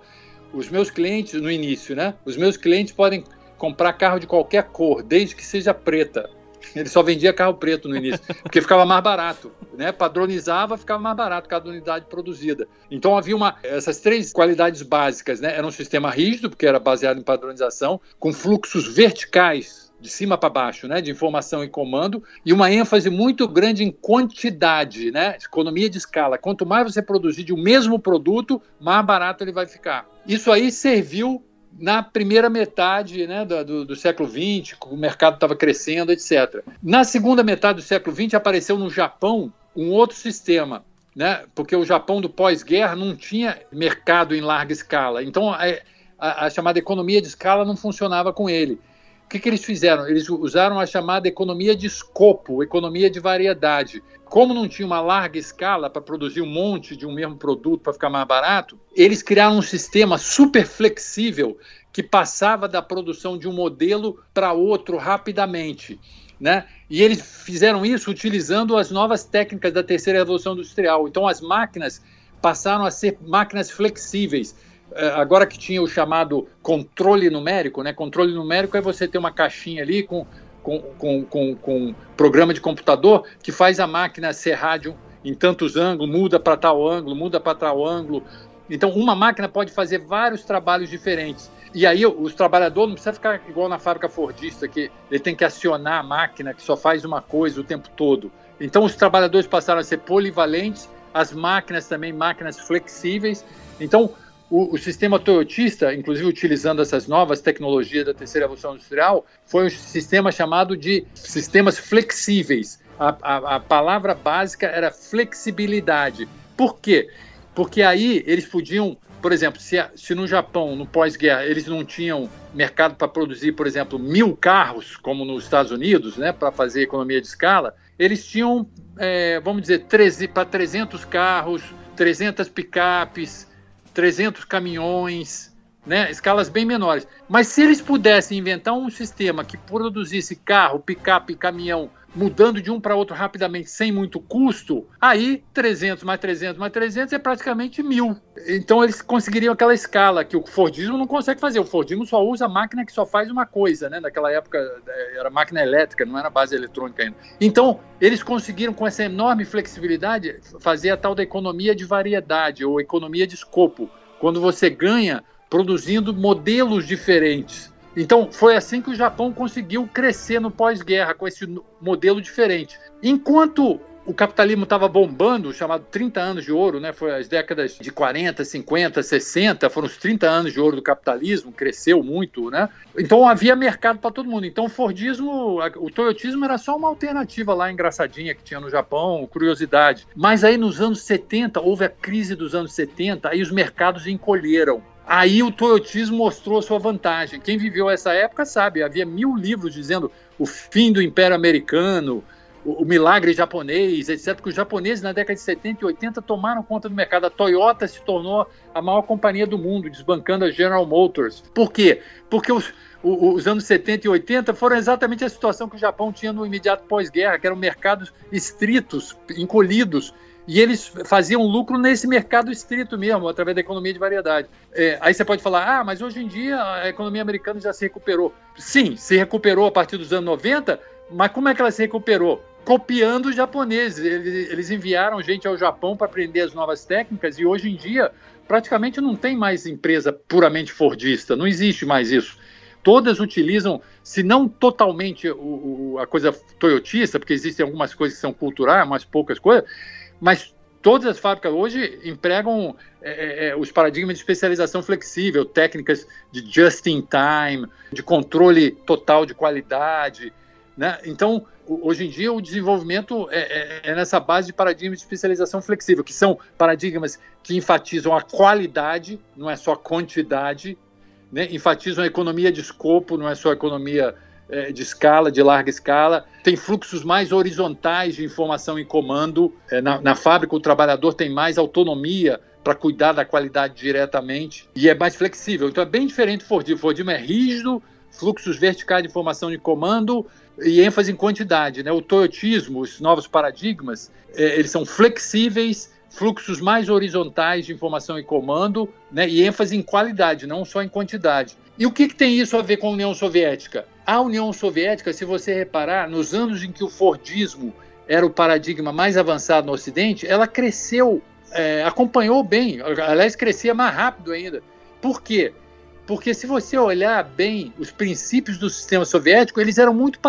os meus clientes, no início, né? Os meus clientes podem comprar carro de qualquer cor, desde que seja preta. Ele só vendia carro preto no início, porque ficava mais barato, né? Padronizava, ficava mais barato cada unidade produzida. Então havia essas três qualidades básicas, né? Era um sistema rígido, porque era baseado em padronização, com fluxos verticais de cima para baixo, né? De informação e comando, e uma ênfase muito grande em quantidade, né? Economia de escala. Quanto mais você produzir de um mesmo produto, mais barato ele vai ficar. Isso aí serviu na primeira metade, né, do século XX, o mercado estava crescendo, etc. Na segunda metade do século XX, apareceu no Japão um outro sistema, né, porque o Japão do pós-guerra não tinha mercado em larga escala. Então, a chamada economia de escala não funcionava com ele. O que eles fizeram? Eles usaram a chamada economia de escopo, economia de variedade. Como não tinha uma larga escala para produzir um monte de um mesmo produto para ficar mais barato, eles criaram um sistema super flexível que passava da produção de um modelo para outro rapidamente, né? E eles fizeram isso utilizando as novas técnicas da terceira revolução industrial. Então as máquinas passaram a ser máquinas flexíveis. Agora que tinha o chamado controle numérico, né? Controle numérico é você ter uma caixinha ali com programa de computador que faz a máquina serrar em tantos ângulos, muda para tal ângulo, muda para tal ângulo. Então, uma máquina pode fazer vários trabalhos diferentes. E aí, os trabalhadores não precisam ficar igual na fábrica fordista, que ele tem que acionar a máquina, que só faz uma coisa o tempo todo. Então, os trabalhadores passaram a ser polivalentes, as máquinas também, máquinas flexíveis. Então, o sistema toyotista, inclusive utilizando essas novas tecnologias da terceira revolução industrial, foi um sistema chamado de sistemas flexíveis. A palavra básica era flexibilidade. Por quê? Porque aí eles podiam, por exemplo, se no Japão, no pós-guerra, eles não tinham mercado para produzir, por exemplo, 1.000 carros, como nos Estados Unidos, né, para fazer economia de escala, eles tinham, vamos dizer, para 300 carros, 300 picapes, 300 caminhões, né, escalas bem menores. Mas se eles pudessem inventar um sistema que produzisse carro, picape e caminhão, mudando de um para outro rapidamente, sem muito custo, aí 300 mais 300 mais 300 é praticamente 1.000. Então eles conseguiriam aquela escala que o Fordismo não consegue fazer. O Fordismo só usa máquina que só faz uma coisa, né? Naquela época era máquina elétrica, não era base eletrônica ainda. Então eles conseguiram, com essa enorme flexibilidade, fazer a tal da economia de variedade ou economia de escopo, quando você ganha produzindo modelos diferentes. Então, foi assim que o Japão conseguiu crescer no pós-guerra, com esse modelo diferente. Enquanto o capitalismo estava bombando, chamado 30 anos de ouro, né? Foi as décadas de 40, 50, 60, foram os 30 anos de ouro do capitalismo, cresceu muito, né? Então, havia mercado para todo mundo. Então, o Fordismo, o toyotismo era só uma alternativa lá engraçadinha que tinha no Japão, curiosidade. Mas aí, nos anos 70, houve a crise dos anos 70, aí os mercados encolheram. Aí o toyotismo mostrou a sua vantagem. Quem viveu essa época sabe, havia 1.000 livros dizendo o fim do Império Americano, o milagre japonês, etc. Porque os japoneses na década de 70 e 80 tomaram conta do mercado. A Toyota se tornou a maior companhia do mundo, desbancando a General Motors. Por quê? Porque os anos 70 e 80 foram exatamente a situação que o Japão tinha no imediato pós-guerra, que eram mercados estritos, encolhidos. E eles faziam lucro nesse mercado estrito mesmo, através da economia de variedade. Aí você pode falar, mas hoje em dia a economia americana já se recuperou. Sim, se recuperou a partir dos anos 90, mas como é que ela se recuperou? Copiando os japoneses. Eles enviaram gente ao Japão para aprender as novas técnicas e hoje em dia praticamente não tem mais empresa puramente fordista, não existe mais isso. Todas utilizam, se não totalmente a coisa toyotista, porque existem algumas coisas que são culturais, mas poucas coisas, mas todas as fábricas hoje empregam os paradigmas de especialização flexível, técnicas de just-in-time, de controle total de qualidade, né? Então, hoje em dia, o desenvolvimento é nessa base de paradigmas de especialização flexível, que são paradigmas que enfatizam a qualidade, não é só quantidade, né? Enfatizam a economia de escopo, não é só a economia de escala, de larga escala, tem fluxos mais horizontais de informação e comando. Na fábrica, o trabalhador tem mais autonomia para cuidar da qualidade diretamente e é mais flexível. Então, é bem diferente do Fordismo. O Fordismo é rígido, fluxos verticais de informação e comando e ênfase em quantidade, né? O toyotismo, os novos paradigmas, eles são flexíveis, fluxos mais horizontais de informação e comando, né? E ênfase em qualidade, não só em quantidade. E o que tem isso a ver com a União Soviética? A União Soviética, se você reparar, nos anos em que o Fordismo era o paradigma mais avançado no Ocidente, ela cresceu, acompanhou bem, aliás, crescia mais rápido ainda. Por quê? Porque se você olhar bem os princípios do sistema soviético, eles eram muito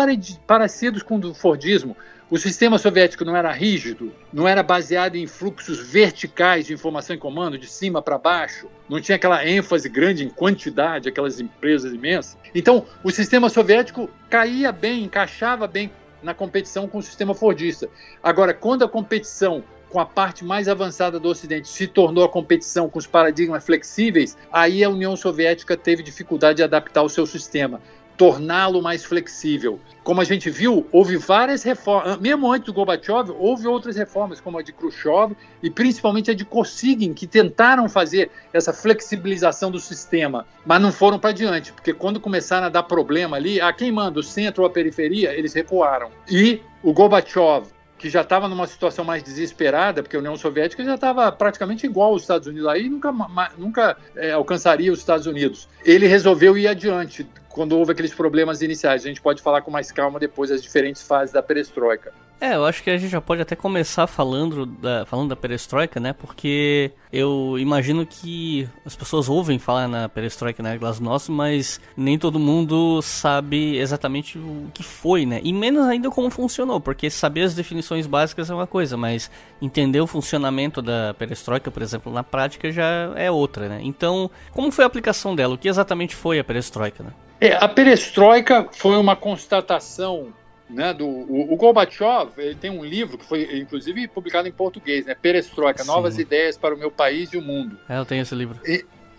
parecidos com o do Fordismo. O sistema soviético não era rígido, não era baseado em fluxos verticais de informação e comando, de cima para baixo, não tinha aquela ênfase grande em quantidade, aquelas empresas imensas. Então, o sistema soviético caía bem, encaixava bem na competição com o sistema fordista. Agora, quando a competição com a parte mais avançada do Ocidente se tornou a competição com os paradigmas flexíveis, aí a União Soviética teve dificuldade de adaptar o seu sistema. torná-lo mais flexível. Como a gente viu, houve várias reformas, mesmo antes do Gorbachev, houve outras reformas, como a de Khrushchev e principalmente a de Kosygin, que tentaram fazer essa flexibilização do sistema, mas não foram para diante, porque quando começaram a dar problema ali, quem manda, o centro ou a periferia, eles recuaram. E o Gorbachev, que já estava numa situação mais desesperada, porque a União Soviética já estava praticamente igual aos Estados Unidos, aí nunca alcançaria os Estados Unidos. Ele resolveu ir adiante quando houve aqueles problemas iniciais. A gente pode falar com mais calma depois das diferentes fases da perestroika. Eu acho que a gente já pode até começar falando da perestroika, né? Porque eu imagino que as pessoas ouvem falar na perestroika, né, Glasnost, mas nem todo mundo sabe exatamente o que foi, né? E menos ainda como funcionou, porque saber as definições básicas é uma coisa, mas entender o funcionamento da perestroika, por exemplo, na prática já é outra, né? Então, como foi a aplicação dela? O que exatamente foi a perestroika, né? A perestroika foi uma constatação, né, o Gorbachev, ele tem um livro que foi inclusive publicado em português, né, Perestroika, Sim. Novas Ideias para o Meu País e o Mundo. Eu tenho esse livro.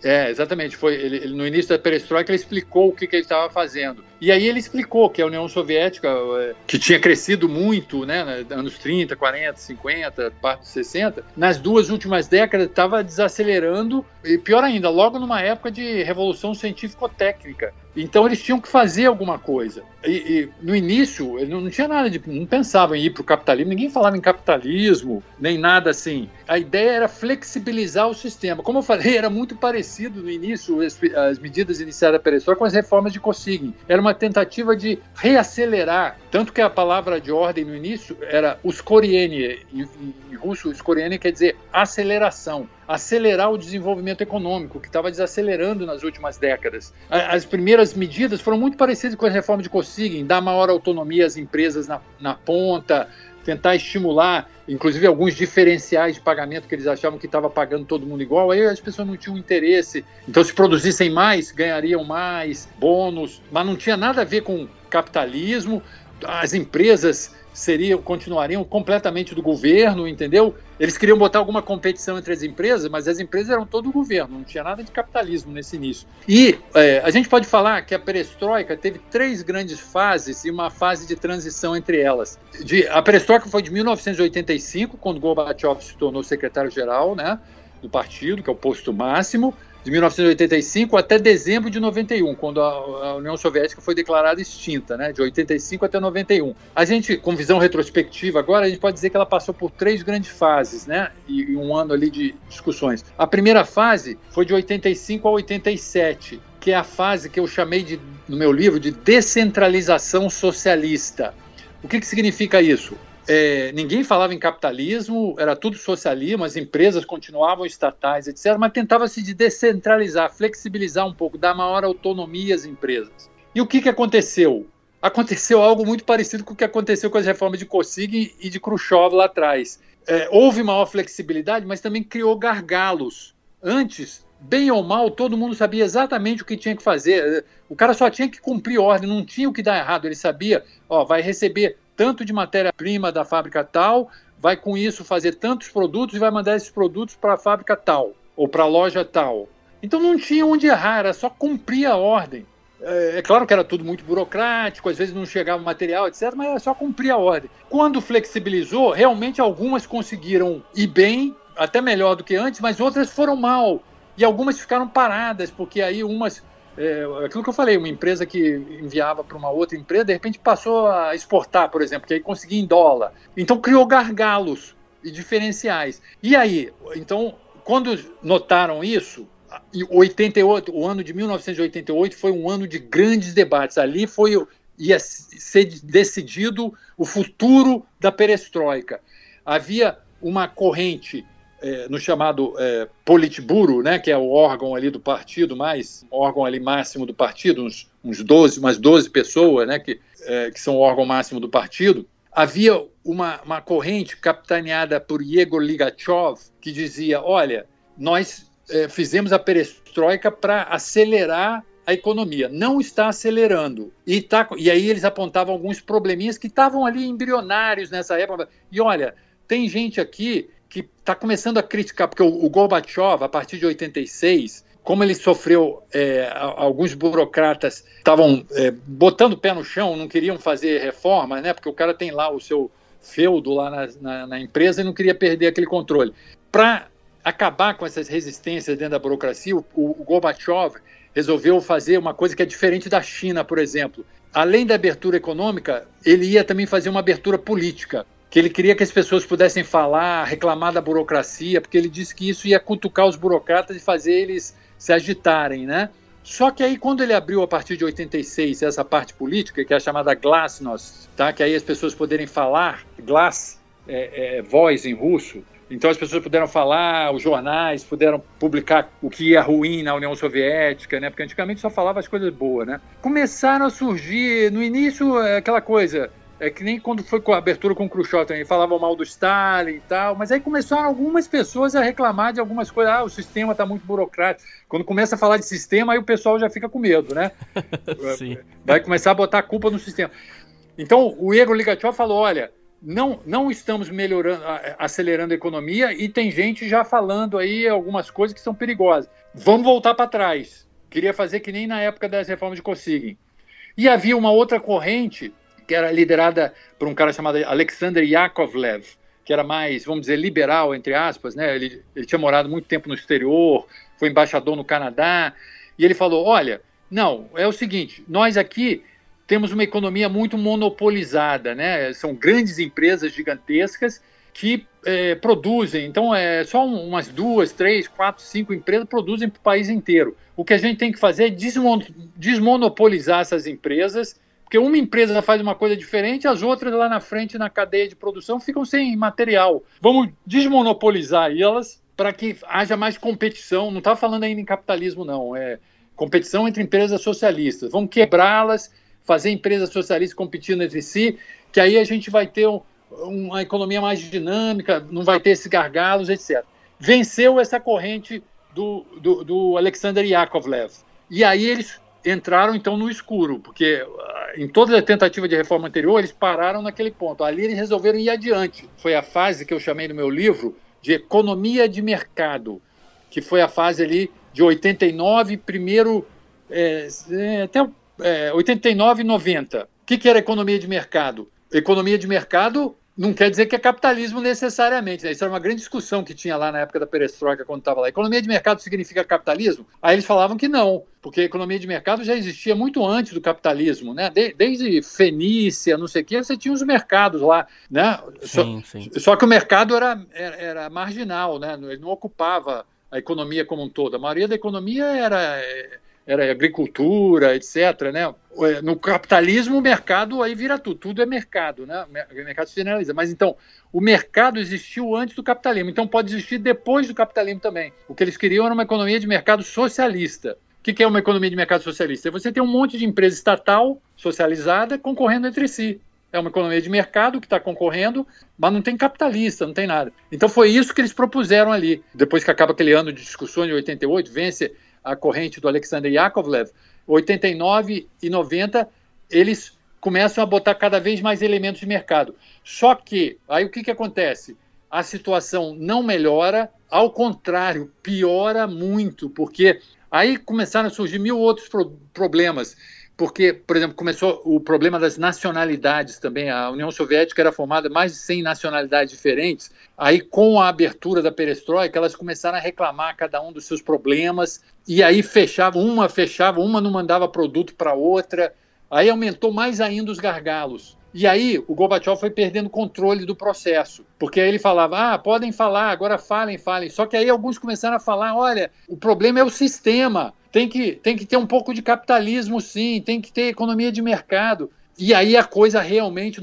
Exatamente. Ele, no início da perestroika, ele explicou o que ele estava fazendo. E aí ele explicou que a União Soviética, que tinha crescido muito, né, nos anos 30, 40, 50, parte dos 60, nas duas últimas décadas estava desacelerando, e pior ainda, logo numa época de revolução científico-técnica. Então eles tinham que fazer alguma coisa. E no início, ele não tinha nada não pensavam em ir para o capitalismo, ninguém falava em capitalismo, nem nada assim. A ideia era flexibilizar o sistema. Como eu falei, era muito parecido no início, as medidas iniciais da perestroika com as reformas de Kosygin. Era uma tentativa de reacelerar, tanto que a palavra de ordem no início era uskorienie, em russo uskorienie quer dizer aceleração. Acelerar o desenvolvimento econômico, que estava desacelerando nas últimas décadas. As primeiras medidas foram muito parecidas com a reforma de Kosygin, dar maior autonomia às empresas na ponta, tentar estimular, inclusive, alguns diferenciais de pagamento que eles achavam que estava pagando todo mundo igual, aí as pessoas não tinham interesse. Então, se produzissem mais, ganhariam mais, bônus, mas não tinha nada a ver com capitalismo. As empresas continuariam completamente do governo, entendeu? Eles queriam botar alguma competição entre as empresas, mas as empresas eram todo o governo, não tinha nada de capitalismo nesse início. E a gente pode falar que a perestroika teve 3 grandes fases e uma fase de transição entre elas. A perestroika foi de 1985, quando Gorbachev se tornou secretário-geral, né, do partido, que é o posto máximo, de 1985 até dezembro de 91, quando a União Soviética foi declarada extinta, né, de 85 até 91. A gente, com visão retrospectiva agora, a gente pode dizer que ela passou por 3 grandes fases, né, e um ano ali de discussões. A primeira fase foi de 85 a 87, que é a fase que eu chamei no meu livro de descentralização socialista. O que significa isso? Ninguém falava em capitalismo, era tudo socialismo, as empresas continuavam estatais, etc., mas tentava-se de descentralizar, flexibilizar um pouco, dar maior autonomia às empresas. E o que aconteceu? Aconteceu algo muito parecido com o que aconteceu com as reformas de Kosygin e de Khrushchev lá atrás. Houve maior flexibilidade, mas também criou gargalos. Antes, bem ou mal, todo mundo sabia exatamente o que tinha que fazer. O cara só tinha que cumprir ordem, não tinha o que dar errado. Ele sabia, vai receber tanto de matéria-prima da fábrica tal, vai com isso fazer tantos produtos e vai mandar esses produtos para a fábrica tal, ou para a loja tal. Então não tinha onde errar, era só cumprir a ordem. É claro que era tudo muito burocrático, às vezes não chegava material, etc., mas era só cumprir a ordem. Quando flexibilizou, realmente algumas conseguiram ir bem, até melhor do que antes, mas outras foram mal. E algumas ficaram paradas, porque aí umas... aquilo que eu falei, uma empresa que enviava para uma outra empresa, de repente passou a exportar, por exemplo, que aí conseguia em dólar. Então criou gargalos e diferenciais. E aí, então, quando notaram isso, o ano de 1988 foi um ano de grandes debates. Ali ia ser decidido o futuro da perestroika. Havia uma corrente no chamado Politburo, né, que é o órgão ali do partido, órgão ali máximo do partido, umas 12 pessoas, né, que são o órgão máximo do partido. Havia uma corrente capitaneada por Yegor Ligachev que dizia, olha, nós fizemos a perestroika para acelerar a economia, não está acelerando. E aí eles apontavam alguns probleminhas que estavam ali embrionários nessa época. E olha, tem gente aqui que está começando a criticar, porque o Gorbachev, a partir de 86, como ele sofreu, alguns burocratas estavam botando o pé no chão, não queriam fazer reforma, né? Porque o cara tem lá o seu feudo lá na empresa e não queria perder aquele controle. Para acabar com essas resistências dentro da burocracia, o Gorbachev resolveu fazer uma coisa que é diferente da China, por exemplo. Além da abertura econômica, ele ia também fazer uma abertura política, que ele queria que as pessoas pudessem falar, reclamar da burocracia, porque ele disse que isso ia cutucar os burocratas e fazer eles se agitarem, né? Só que aí, quando ele abriu, a partir de 86, essa parte política, que é a chamada Glasnost, tá? Que aí as pessoas poderem falar, Glas voz em russo, então as pessoas puderam falar, os jornais puderam publicar o que ia ruim na União Soviética, né? Porque antigamente só falava as coisas boas, né? Começaram a surgir, no início, aquela coisa, que nem quando foi com a abertura com o Khrushchev também, falavam mal do Stalin e tal, mas aí começaram algumas pessoas a reclamar de algumas coisas, o sistema está muito burocrático. Quando começa a falar de sistema, aí o pessoal já fica com medo, né? Sim. Vai começar a botar a culpa no sistema. Então, o Igor Ligachev falou, olha, não estamos acelerando a economia e tem gente já falando aí algumas coisas que são perigosas. Vamos voltar para trás. Queria fazer que nem na época das reformas de Kosygin. E havia uma outra corrente que era liderada por um cara chamado Alexander Yakovlev, que era mais, vamos dizer, liberal, entre aspas, né? Ele tinha morado muito tempo no exterior, foi embaixador no Canadá, e ele falou, olha, não, é o seguinte, nós aqui temos uma economia muito monopolizada, né? São grandes empresas gigantescas que produzem, então só umas 2, 3, 4, 5 empresas produzem para o país inteiro. O que a gente tem que fazer é desmonopolizar essas empresas, porque uma empresa faz uma coisa diferente, as outras lá na frente, na cadeia de produção, ficam sem material. Vamos desmonopolizar elas para que haja mais competição. Não está falando ainda em capitalismo, não. É competição entre empresas socialistas. Vamos quebrá-las, fazer empresas socialistas competindo entre si, que aí a gente vai ter uma economia mais dinâmica, não vai ter esses gargalos, etc. Venceu essa corrente do Alexander Yakovlev. E aí eles entraram, então, no escuro, porque em toda a tentativa de reforma anterior, eles pararam naquele ponto. Ali eles resolveram ir adiante. Foi a fase que eu chamei no meu livro de economia de mercado, que foi a fase ali de 89, primeiro, até 89 e 90. O que era economia de mercado? Economia de mercado não quer dizer que é capitalismo necessariamente, né? Isso era uma grande discussão que tinha lá na época da perestroika, quando estava lá. Economia de mercado significa capitalismo? Aí eles falavam que não, porque a economia de mercado já existia muito antes do capitalismo, né? Desde Fenícia, não sei o que, você tinha os mercados lá, né? Sim. Só que o mercado era marginal, né? Ele não ocupava a economia como um todo. A maioria da economia era agricultura, etc., né? No capitalismo, o mercado aí vira tudo é mercado, né? O mercado se generaliza. Mas então, o mercado existiu antes do capitalismo, então pode existir depois do capitalismo também. O que eles queriam era uma economia de mercado socialista. O que é uma economia de mercado socialista? Você tem um monte de empresa estatal socializada concorrendo entre si. É uma economia de mercado que está concorrendo, mas não tem capitalista, não tem nada. Então foi isso que eles propuseram ali. Depois que acaba aquele ano de discussões, em 88, vence a corrente do Alexander Yakovlev, 89 e 90, eles começam a botar cada vez mais elementos de mercado. Só que, aí o que acontece? A situação não melhora, ao contrário, piora muito, porque aí começaram a surgir mil outros problemas. Porque, por exemplo, começou o problema das nacionalidades também. A União Soviética era formada de mais de 100 nacionalidades diferentes. Aí, com a abertura da perestroika, elas começaram a reclamar cada um dos seus problemas. E aí fechava, uma não mandava produto para outra. Aí aumentou mais ainda os gargalos. E aí o Gorbachev foi perdendo o controle do processo. Porque aí ele falava, podem falar, agora falem. Só que aí alguns começaram a falar, olha, o problema é o sistema. Tem que ter um pouco de capitalismo, sim, tem que ter economia de mercado. E aí a coisa realmente, em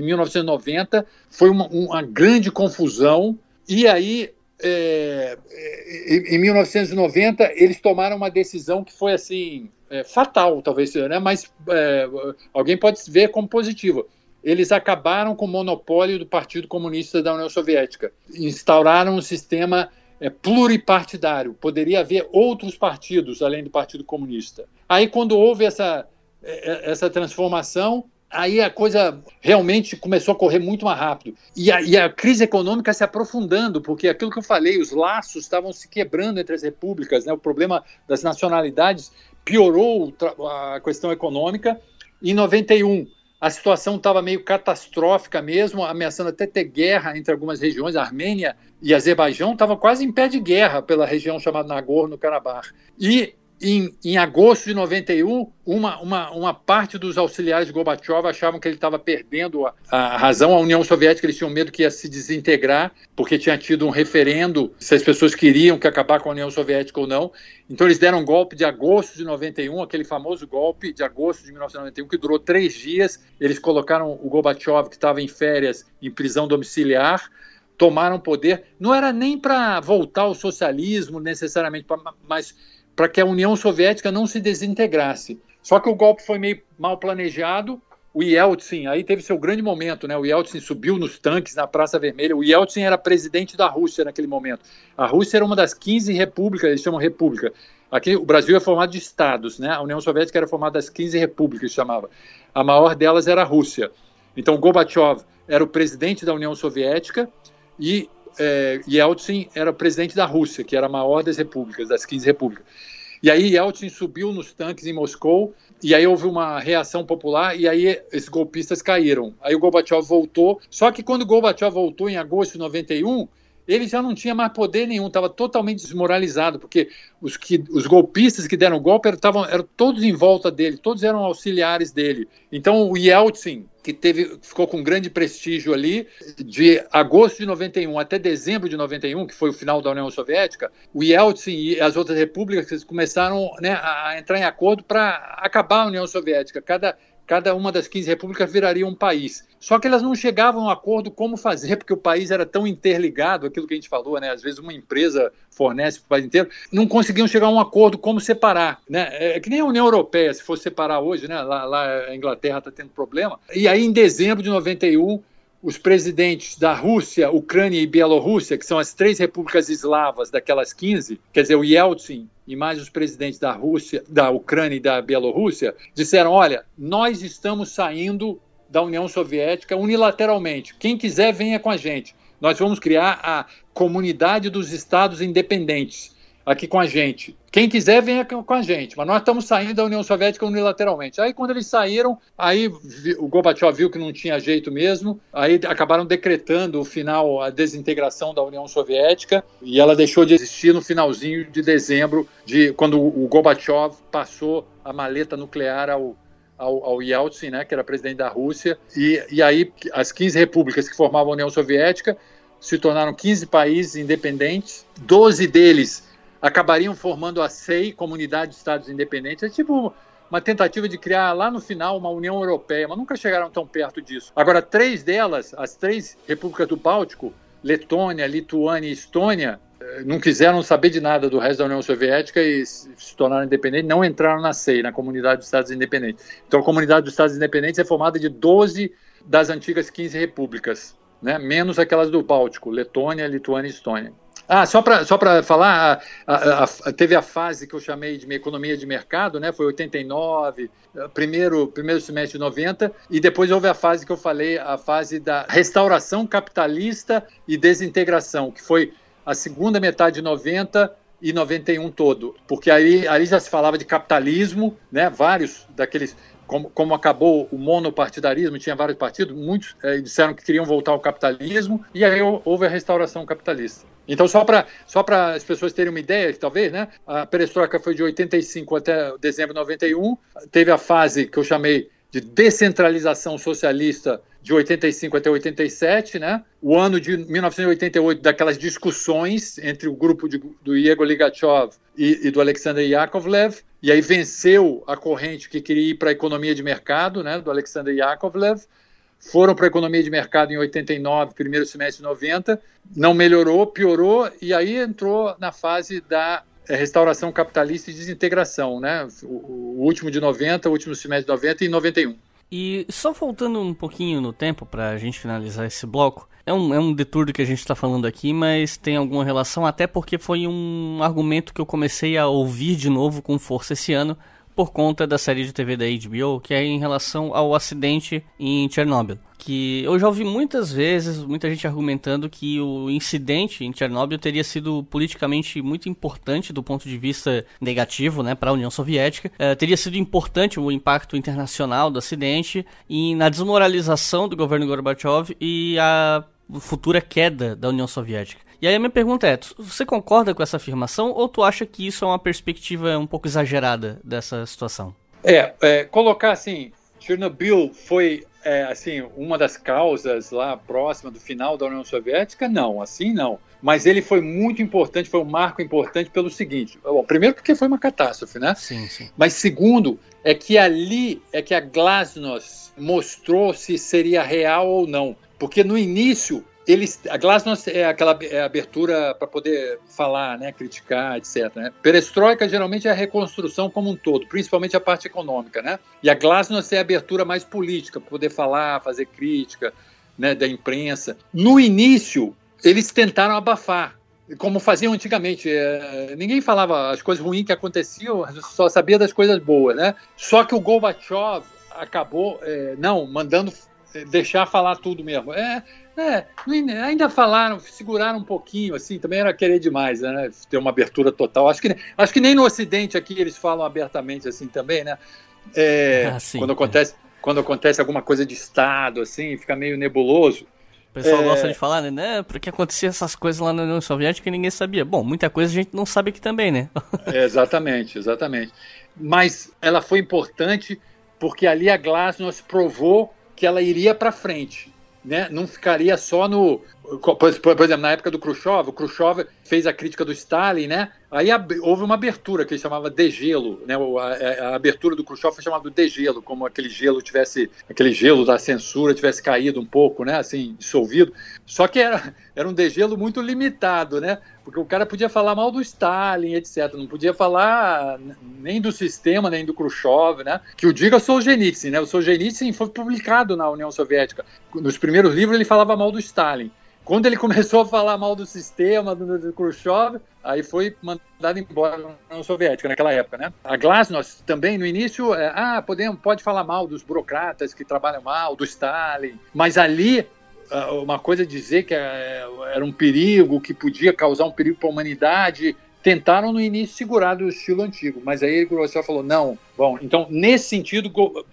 1990, foi uma grande confusão. E aí, em 1990, eles tomaram uma decisão que foi assim, fatal, talvez seja, né? Mas alguém pode ver como positiva. Eles acabaram com o monopólio do Partido Comunista da União Soviética. Instauraram um sistema pluripartidário, poderia haver outros partidos além do Partido Comunista. Aí, quando houve essa transformação, aí a coisa realmente começou a correr muito mais rápido. E a crise econômica se aprofundando, porque aquilo que eu falei, os laços estavam se quebrando entre as repúblicas, né? O problema das nacionalidades piorou a questão econômica. Em 91, a situação estava meio catastrófica mesmo, ameaçando até ter guerra entre algumas regiões. A Armênia e Azerbaijão estavam quase em pé de guerra pela região chamada Nagorno-Karabakh. E em agosto de 91, uma parte dos auxiliares de Gorbachev achavam que ele estava perdendo a razão. A União Soviética, eles tinham medo que ia se desintegrar, porque tinha tido um referendo se as pessoas queriam que acabar com a União Soviética ou não. Então eles deram um golpe de agosto de 91, aquele famoso golpe de agosto de 1991, que durou 3 dias. Eles colocaram o Gorbachev, que estava em férias, em prisão domiciliar, tomaram poder. Não era nem para voltar ao socialismo necessariamente, mas para que a União Soviética não se desintegrasse. Só que o golpe foi meio mal planejado. O Yeltsin, aí teve seu grande momento, né? O Yeltsin subiu nos tanques na Praça Vermelha. O Yeltsin era presidente da Rússia naquele momento. A Rússia era uma das 15 repúblicas, eles chamam república. Aqui o Brasil é formado de estados, né? A União Soviética era formada das 15 repúblicas, chamava. A maior delas era a Rússia. Então Gorbachev era o presidente da União Soviética e Yeltsin era presidente da Rússia, que era a maior das repúblicas, das 15 repúblicas. E aí Yeltsin subiu nos tanques em Moscou, e aí houve uma reação popular, e aí esses golpistas caíram. Aí o Gorbachev voltou, só que quando o Gorbachev voltou em agosto de 91, ele já não tinha mais poder nenhum, estava totalmente desmoralizado, porque os golpistas que deram o golpe eram todos em volta dele, todos eram auxiliares dele. Então o Yeltsin, que ficou com grande prestígio ali, de agosto de 91 até dezembro de 91, que foi o final da União Soviética, o Yeltsin e as outras repúblicas começaram, né, a entrar em acordo para acabar a União Soviética. Cada uma das 15 repúblicas viraria um país. Só que elas não chegavam a um acordo como fazer, porque o país era tão interligado, aquilo que a gente falou, né? Às vezes uma empresa fornece para o país inteiro, não conseguiam chegar a um acordo como separar, né? É que nem a União Europeia, se fosse separar hoje, né? Lá a Inglaterra está tendo problema. E aí, em dezembro de 91, os presidentes da Rússia, Ucrânia e Bielorrússia, que são as 3 repúblicas eslavas daquelas 15, quer dizer, o Yeltsin e mais os presidentes da Rússia, da Ucrânia e da Bielorrússia, disseram, olha, nós estamos saindo da União Soviética unilateralmente. Quem quiser, venha com a gente. Nós vamos criar a Comunidade dos Estados Independentes aqui com a gente. Quem quiser, venha com a gente. Mas nós estamos saindo da União Soviética unilateralmente. Aí, quando eles saíram, aí o Gorbachev viu que não tinha jeito mesmo, aí acabaram decretando o final, a desintegração da União Soviética, e ela deixou de existir no finalzinho de dezembro, quando o Gorbachev passou a maleta nuclear ao Yeltsin, né, que era presidente da Rússia, e aí as 15 repúblicas que formavam a União Soviética se tornaram 15 países independentes, 12 deles acabariam formando a CEI, Comunidade de Estados Independentes. É tipo uma tentativa de criar lá no final uma União Europeia, mas nunca chegaram tão perto disso. Agora, 3 delas, as 3 repúblicas do Báltico, Letônia, Lituânia e Estônia, não quiseram saber de nada do resto da União Soviética e se tornaram independentes, não entraram na CEI, na Comunidade dos Estados Independentes. Então, a Comunidade dos Estados Independentes é formada de 12 das antigas 15 repúblicas, né? Menos aquelas do Báltico, Letônia, Lituânia e Estônia. Só para falar, teve a fase que eu chamei de economia de mercado, né? Foi 89, primeiro semestre de 90, e depois houve a fase que eu falei, a fase da restauração capitalista e desintegração, que foi a segunda metade de 90 e 91 todo, porque ali já se falava de capitalismo, né? Vários daqueles... Como acabou o monopartidarismo, tinha vários partidos, muitos disseram que queriam voltar ao capitalismo, e aí houve a restauração capitalista. Então, só para as pessoas terem uma ideia, talvez, né? A perestroika foi de 85 até dezembro de 91, teve a fase que eu chamei de descentralização socialista de 85 até 87, né? O ano de 1988, daquelas discussões entre o grupo do Igor Ligachev e do Alexander Yakovlev, e aí venceu a corrente que queria ir para a economia de mercado, né? Do Alexander Yakovlev. Foram para a economia de mercado em 89, primeiro semestre de 90, não melhorou, piorou, e aí entrou na fase da restauração capitalista e desintegração, né? O último de 90, o último semestre de 90 e 91. E só voltando um pouquinho no tempo para a gente finalizar esse bloco, é um detour do que a gente está falando aqui, mas tem alguma relação, até porque foi um argumento que eu comecei a ouvir de novo com força esse ano, por conta da série de TV da HBO, que é em relação ao acidente em Chernobyl. Que eu já ouvi muitas vezes, muita gente argumentando que o incidente em Chernobyl teria sido politicamente muito importante do ponto de vista negativo, né, para a União Soviética. Teria sido importante o impacto internacional do acidente e na desmoralização do governo Gorbachev e a futura queda da União Soviética. E aí a minha pergunta é, você concorda com essa afirmação ou tu acha que isso é uma perspectiva um pouco exagerada dessa situação? Colocar assim, Chernobyl foi assim, uma das causas lá próxima do final da União Soviética? Não, assim não. Mas ele foi muito importante, foi um marco importante pelo seguinte, primeiro porque foi uma catástrofe, né? Sim, sim. Mas segundo, é que ali é que a Glasnost mostrou se seria real ou não. Porque no início, a Glasnost é aquela abertura para poder falar, né, criticar, etc. Né? Perestroika geralmente é a reconstrução como um todo, principalmente a parte econômica. Né? E a Glasnost é a abertura mais política, para poder falar, fazer crítica, né, da imprensa. No início, eles tentaram abafar, como faziam antigamente. Ninguém falava as coisas ruins que aconteciam, só sabia das coisas boas. Né? Só que o Gorbachev acabou mandando deixar falar tudo mesmo. Ainda falaram, seguraram um pouquinho, assim, também era querer demais, né? Ter uma abertura total. Acho que nem no Ocidente aqui eles falam abertamente assim também, né? Sim, quando acontece alguma coisa de Estado, assim, fica meio nebuloso. O pessoal gosta de falar, né? Porque acontecia essas coisas lá na União Soviética e ninguém sabia. Bom, muita coisa a gente não sabe aqui também, né? Exatamente. Mas ela foi importante porque ali a Glasnost provou que ela iria para frente, né? Não ficaria só no... Por exemplo, na época do Khrushchev, o Khrushchev fez a crítica do Stalin, né? Aí houve uma abertura que ele chamava degelo, né? A abertura do Khrushchev foi chamada de degelo, como aquele gelo da censura tivesse caído um pouco, né? Assim, dissolvido. Só que era um degelo muito limitado, né? Porque o cara podia falar mal do Stalin, etc. Não podia falar nem do sistema, nem do Khrushchev, né? Que o diga Solzhenitsyn, né? O Solzhenitsyn foi publicado na União Soviética. Nos primeiros livros ele falava mal do Stalin. Quando ele começou a falar mal do sistema, do Khrushchev, aí foi mandado embora na União Soviética naquela época, né? A Glasnost também, no início, pode falar mal dos burocratas que trabalham mal, do Stalin, mas ali, uma coisa é dizer que era um perigo, que podia causar um perigo para a humanidade, tentaram no início segurar do estilo antigo, mas aí o Gorbachev falou, não. Bom, então, nesse sentido,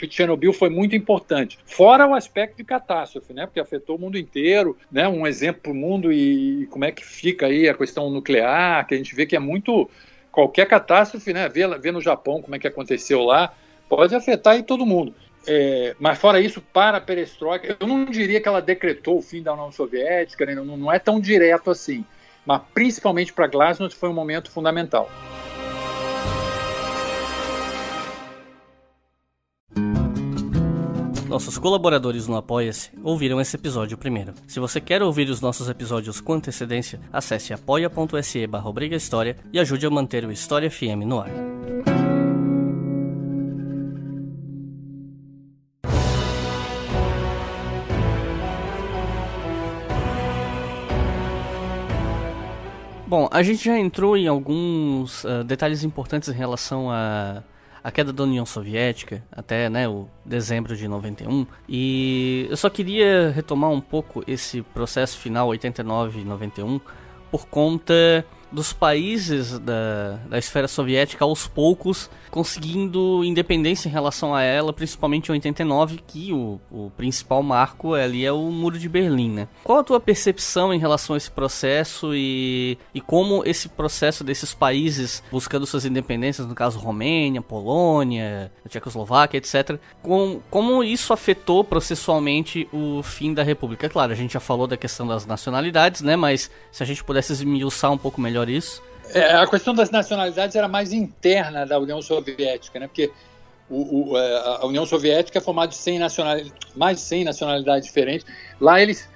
Chernobyl foi muito importante. Fora o aspecto de catástrofe, né? Porque afetou o mundo inteiro, né? Um exemplo para o mundo e como é que fica aí a questão nuclear, que a gente vê que é muito... Qualquer catástrofe, né? Vê no Japão como é que aconteceu lá, pode afetar aí todo mundo. Mas fora isso, para a perestroika, eu não diria que ela decretou o fim da União Soviética, né? Não é tão direto assim. Mas principalmente para Glasnost foi um momento fundamental. Nossos colaboradores no Apoia-se ouviram esse episódio primeiro. Se você quer ouvir os nossos episódios com antecedência, acesse apoia.se/obrigahistoria e ajude a manter o História FM no ar. Bom, a gente já entrou em alguns detalhes importantes em relação à queda da União Soviética, até, né, o dezembro de 91, e eu só queria retomar um pouco esse processo final 89 e 91 por conta dos países da esfera soviética aos poucos conseguindo independência em relação a ela, principalmente em 89, que o principal marco ali é o Muro de Berlim, né? Qual a tua percepção em relação a esse processo e como esse processo desses países buscando suas independências, no caso Romênia, Polônia, Tchecoslováquia, etc., como isso afetou processualmente o fim da República? Claro, a gente já falou da questão das nacionalidades, né? Mas se a gente pudesse esmiuçar um pouco melhor isso. A questão das nacionalidades era mais interna da União Soviética, né? Porque a União Soviética é formada de mais de 100 nacionalidades diferentes. Lá eles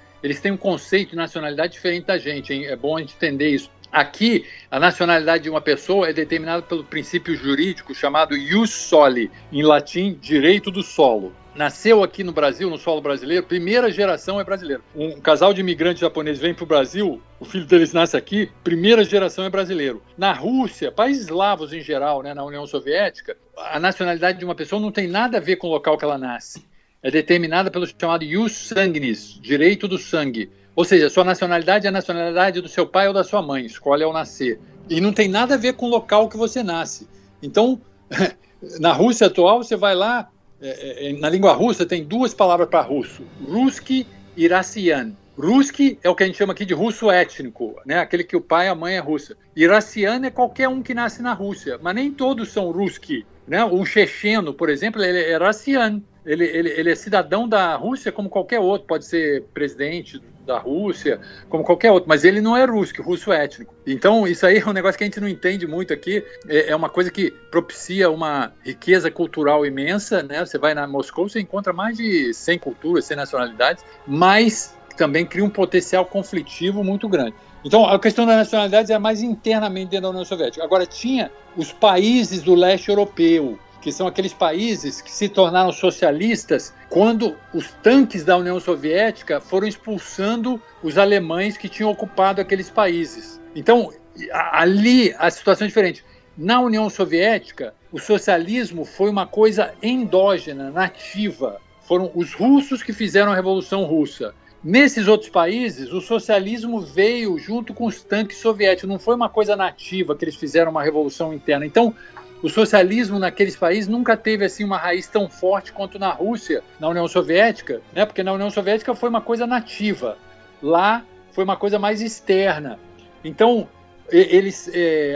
têm um conceito de nacionalidade diferente da gente, hein? É bom a gente entender isso. Aqui, a nacionalidade de uma pessoa é determinada pelo princípio jurídico chamado ius soli, em latim, direito do solo. Nasceu aqui no Brasil, no solo brasileiro, primeira geração é brasileiro. Um casal de imigrantes japoneses vem para o Brasil, o filho deles nasce aqui, primeira geração é brasileiro. Na Rússia, países eslavos em geral, né, na União Soviética, a nacionalidade de uma pessoa não tem nada a ver com o local que ela nasce. É determinada pelo chamado ius sanguinis, direito do sangue. Ou seja, sua nacionalidade é a nacionalidade do seu pai ou da sua mãe, escolhe ao nascer. E não tem nada a ver com o local que você nasce. Então, na Rússia atual, você vai lá, na língua russa tem duas palavras para russo, Ruski e Rossian. Ruski é o que a gente chama aqui de russo étnico, né? Aquele que o pai e a mãe é russa. E Rossian é qualquer um que nasce na Rússia, mas nem todos são Ruski, né? Um checheno, por exemplo, ele é Rossian. Ele é cidadão da Rússia como qualquer outro, pode ser presidente da Rússia, como qualquer outro, mas ele não é russo étnico. Então, isso aí é um negócio que a gente não entende muito aqui, é uma coisa que propicia uma riqueza cultural imensa, né? Você vai na Moscou, você encontra mais de 100 culturas, 100 nacionalidades, mas também cria um potencial conflitivo muito grande. Então, a questão das nacionalidades é mais internamente dentro da União Soviética. Agora, tinha os países do leste europeu, que são aqueles países que se tornaram socialistas quando os tanques da União Soviética foram expulsando os alemães que tinham ocupado aqueles países. Então, ali a situação é diferente. Na União Soviética, o socialismo foi uma coisa endógena, nativa. Foram os russos que fizeram a Revolução Russa. Nesses outros países, o socialismo veio junto com os tanques soviéticos. Não foi uma coisa nativa que eles fizeram uma revolução interna. Então, o socialismo naqueles países nunca teve assim uma raiz tão forte quanto na Rússia, na União Soviética, né? Porque na União Soviética foi uma coisa nativa, lá foi uma coisa mais externa. Então, eles,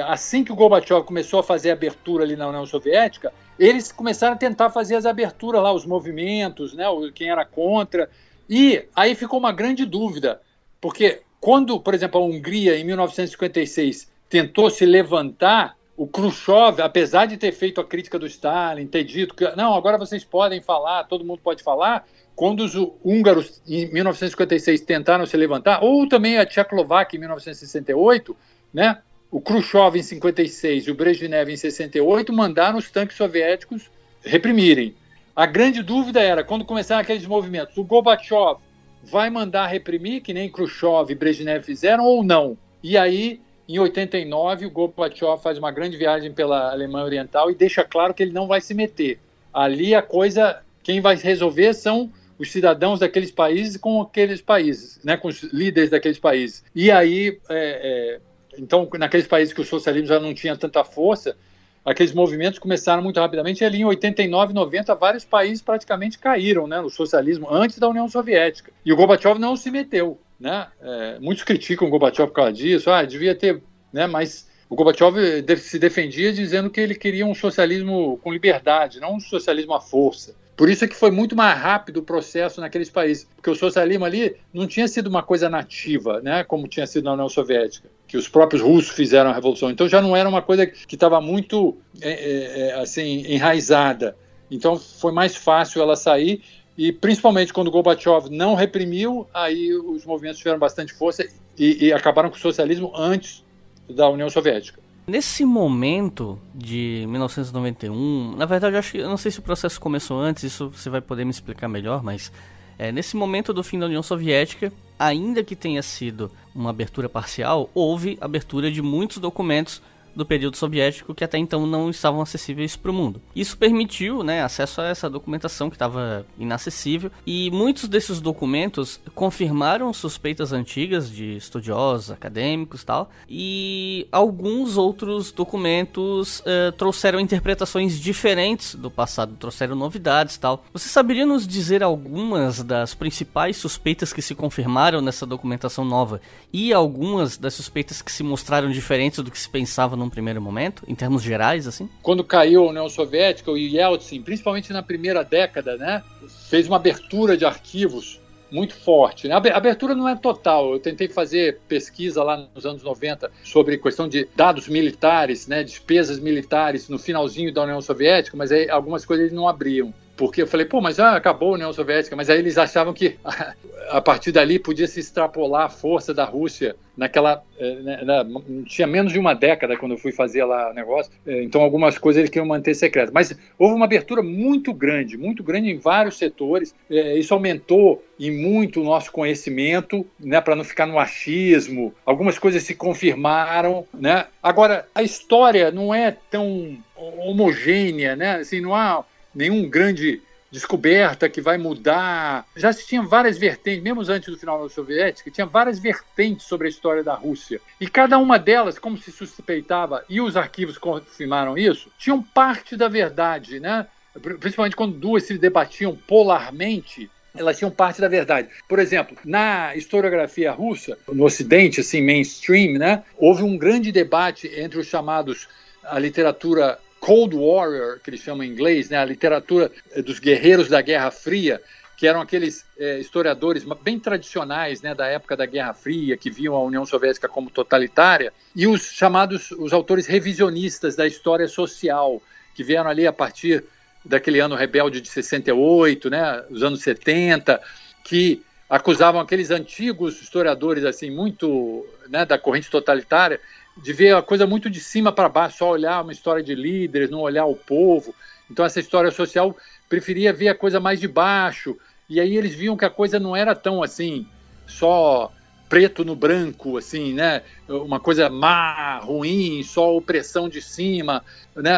assim que o Gorbachev começou a fazer a abertura ali na União Soviética, eles começaram a tentar fazer as aberturas lá, os movimentos, né? Quem era contra. E aí ficou uma grande dúvida, porque quando, por exemplo, a Hungria, em 1956, tentou se levantar, o Khrushchev, apesar de ter feito a crítica do Stalin, ter dito que não, agora vocês podem falar, todo mundo pode falar, quando os húngaros, em 1956, tentaram se levantar, ou também a Tchecoslováquia, em 1968, né, o Khrushchev, em 56, e o Brezhnev, em 68, mandaram os tanques soviéticos reprimirem. A grande dúvida era, quando começaram aqueles movimentos, o Gorbachev vai mandar reprimir, que nem Khrushchev e Brezhnev fizeram, ou não? E aí, em 89, o Gorbachev faz uma grande viagem pela Alemanha Oriental e deixa claro que ele não vai se meter. Ali a coisa, quem vai resolver são os cidadãos daqueles países com aqueles países, né, com os líderes daqueles países. E aí, então, naqueles países que o socialismo já não tinha tanta força, aqueles movimentos começaram muito rapidamente, e ali em 89, 90, vários países praticamente caíram, né, no socialismo antes da União Soviética. E o Gorbachev não se meteu. Né? Muitos criticam o Gorbachev por causa disso, devia ter, né? Mas o Gorbachev se defendia dizendo que ele queria um socialismo com liberdade, não um socialismo à força. Por isso é que foi muito mais rápido o processo naqueles países, porque o socialismo ali não tinha sido uma coisa nativa, né? Como tinha sido na União Soviética, que os próprios russos fizeram a revolução. Então já não era uma coisa que estava muito assim, enraizada. Então foi mais fácil ela sair. E principalmente quando o Gorbachev não reprimiu, aí os movimentos tiveram bastante força e acabaram com o socialismo antes da União Soviética. Nesse momento de 1991, na verdade eu não sei se o processo começou antes, isso você vai poder me explicar melhor, mas nesse momento do fim da União Soviética, ainda que tenha sido uma abertura parcial, houve abertura de muitos documentos do período soviético que até então não estavam acessíveis para o mundo. Isso permitiu, né, acesso a essa documentação que estava inacessível, e muitos desses documentos confirmaram suspeitas antigas de estudiosos, acadêmicos e tal, e alguns outros documentos trouxeram interpretações diferentes do passado, trouxeram novidades e tal. Você saberia nos dizer algumas das principais suspeitas que se confirmaram nessa documentação nova e algumas das suspeitas que se mostraram diferentes do que se pensava num primeiro momento, em termos gerais, assim? Quando caiu a União Soviética, o Yeltsin, principalmente na primeira década, né, fez uma abertura de arquivos muito forte. Né? A abertura não é total. Eu tentei fazer pesquisa lá nos anos 90 sobre questão de dados militares, né, despesas militares no finalzinho da União Soviética, mas aí algumas coisas eles não abriam. porque eu falei, mas acabou a União Soviética, mas aí eles achavam que a partir dali podia se extrapolar a força da Rússia naquela... tinha menos de uma década quando eu fui fazer lá o negócio, então algumas coisas eles queriam manter secretas. Mas houve uma abertura muito grande em vários setores, isso aumentou em muito o nosso conhecimento, né, para não ficar no achismo, algumas coisas se confirmaram, né? Agora, a história não é tão homogênea, né? Assim, não há nenhum grande descoberta que vai mudar. Já se tinha várias vertentes, mesmo antes do final da União Soviética, tinha várias vertentes sobre a história da Rússia. E cada uma delas, como se suspeitava, e os arquivos confirmaram isso, tinham parte da verdade, né? Principalmente quando duas se debatiam polarmente, elas tinham parte da verdade. Por exemplo, na historiografia russa, no Ocidente, assim, mainstream, né, houve um grande debate entre os chamados, a literatura Cold Warrior, que eles chamam em inglês, né, a literatura dos guerreiros da Guerra Fria, que eram aqueles historiadores bem tradicionais, né, da época da Guerra Fria, que viam a União Soviética como totalitária, e os autores revisionistas da história social, que vieram ali a partir daquele ano rebelde de 68, né, os anos 70, que acusavam aqueles antigos historiadores assim muito, né, da corrente totalitária, de ver a coisa muito de cima para baixo, só olhar uma história de líderes, não olhar o povo. Então essa história social preferia ver a coisa mais de baixo, e aí eles viam que a coisa não era tão assim, só preto no branco, assim, né? Uma coisa má, ruim, só opressão de cima, né?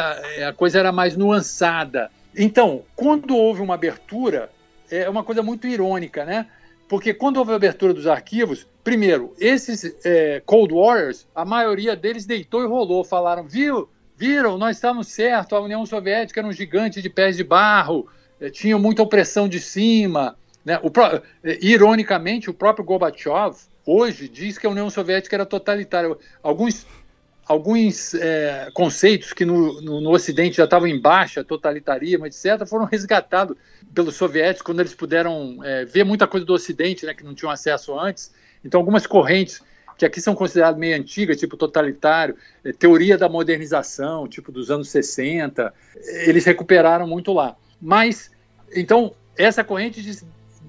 A coisa era mais nuançada. Então, quando houve uma abertura, é uma coisa muito irônica, né? Porque quando houve a abertura dos arquivos, primeiro, esses Cold Warriors, a maioria deles deitou e rolou, falaram, viram, nós estávamos certos, a União Soviética era um gigante de pés de barro, tinha muita opressão de cima, né? Ironicamente, o próprio Gorbachev hoje diz que a União Soviética era totalitária. Alguns conceitos que no Ocidente já estavam em baixa, totalitarismo, etc., foram resgatados pelos soviéticos quando eles puderam ver muita coisa do Ocidente, né, que não tinham acesso antes. Então, algumas correntes que aqui são consideradas meio antigas, tipo totalitário, teoria da modernização, tipo dos anos 60, eles recuperaram muito lá. Mas, então, essa corrente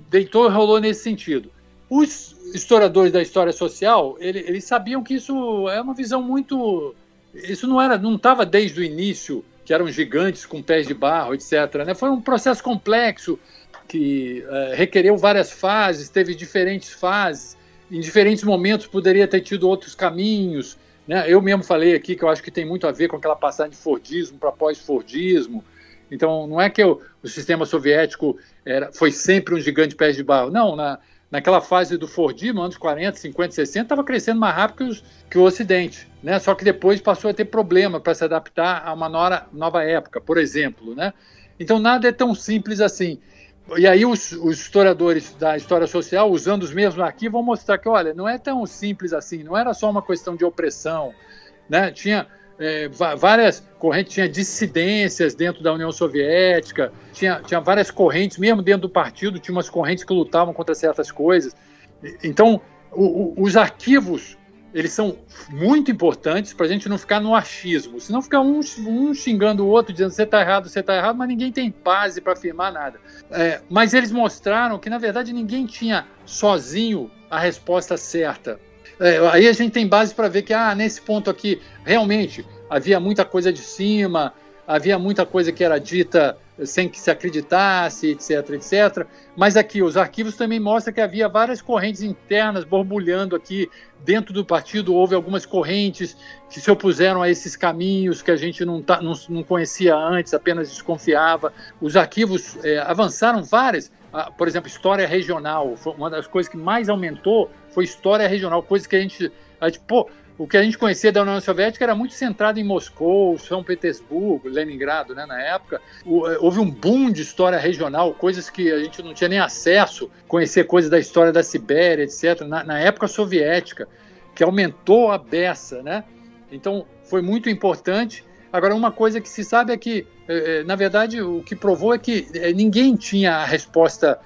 deitou e rolou nesse sentido. Os historiadores da história social, eles sabiam que isso é uma visão muito... Isso não estava desde o início, que eram gigantes com pés de barro, etc., né? Foi um processo complexo que requereu várias fases, teve diferentes fases, em diferentes momentos poderia ter tido outros caminhos, né? Eu mesmo falei aqui que eu acho que tem muito a ver com aquela passagem de Fordismo para pós-Fordismo. Então, não é que o sistema soviético foi sempre um gigante de pés de barro. Não, naquela fase do Fordismo, anos 40, 50, 60, estava crescendo mais rápido que o Ocidente, né? Só que depois passou a ter problema para se adaptar a uma nova época, por exemplo, né? Então, nada é tão simples assim. E aí os historiadores da história social, usando os mesmos arquivos, vão mostrar que, olha, não é tão simples assim, não era só uma questão de opressão, né? Tinha várias correntes, tinha dissidências dentro da União Soviética, tinha várias correntes, mesmo dentro do partido, tinha umas correntes que lutavam contra certas coisas. Então, os arquivos, eles são muito importantes para a gente não ficar no achismo, senão fica um xingando o outro, dizendo você está errado, mas ninguém tem base para afirmar nada. Mas eles mostraram que, na verdade, ninguém tinha sozinho a resposta certa. Aí a gente tem base para ver que nesse ponto aqui, realmente, havia muita coisa de cima, havia muita coisa que era dita sem que se acreditasse, etc, etc. Mas aqui, os arquivos também mostram que havia várias correntes internas borbulhando aqui. Dentro do partido houve algumas correntes que se opuseram a esses caminhos que a gente não conhecia antes, apenas desconfiava. Os arquivos avançaram várias. Por exemplo, história regional. Uma das coisas que mais aumentou foi história regional, coisa que a gente o que a gente conhecia da União Soviética era muito centrado em Moscou, São Petersburgo, Leningrado, né, na época. Houve um boom de história regional, coisas que a gente não tinha nem acesso, conhecer coisas da história da Sibéria, etc., na época soviética, que aumentou a beça, né? Então, foi muito importante. Agora, uma coisa que se sabe é que, na verdade, o que provou é que ninguém tinha a resposta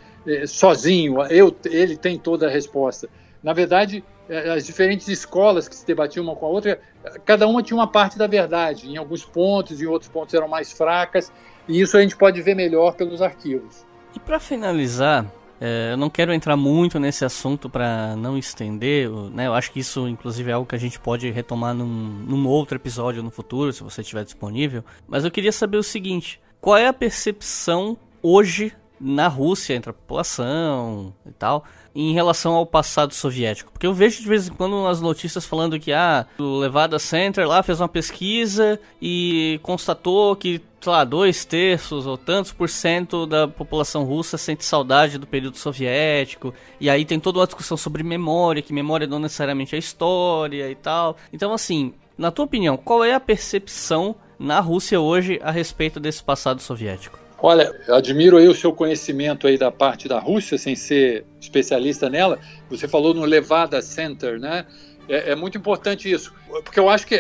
sozinho, ele tem toda a resposta. Na verdade, as diferentes escolas que se debatiam uma com a outra, cada uma tinha uma parte da verdade, em alguns pontos, em outros pontos eram mais fracas, E isso a gente pode ver melhor pelos arquivos. E para finalizar, eu não quero entrar muito nesse assunto para não estender, né? Eu acho que isso, inclusive, é algo que a gente pode retomar num outro episódio no futuro, se você estiver disponível. Mas eu queria saber o seguinte: qual é a percepção hoje na Rússia, entre a população e tal, em relação ao passado soviético? Porque eu vejo de vez em quando as notícias falando que o Levada Center lá fez uma pesquisa e constatou que, sei lá, 2/3 ou tantos por cento da população russa sente saudade do período soviético, e aí tem toda uma discussão sobre memória, que memória não necessariamente é história e tal. Então, assim, na tua opinião, qual é a percepção na Rússia hoje a respeito desse passado soviético? Olha, eu admiro aí o seu conhecimento aí da parte da Rússia, sem ser especialista nela. Você falou no Levada Center, né? É muito importante isso, porque eu acho que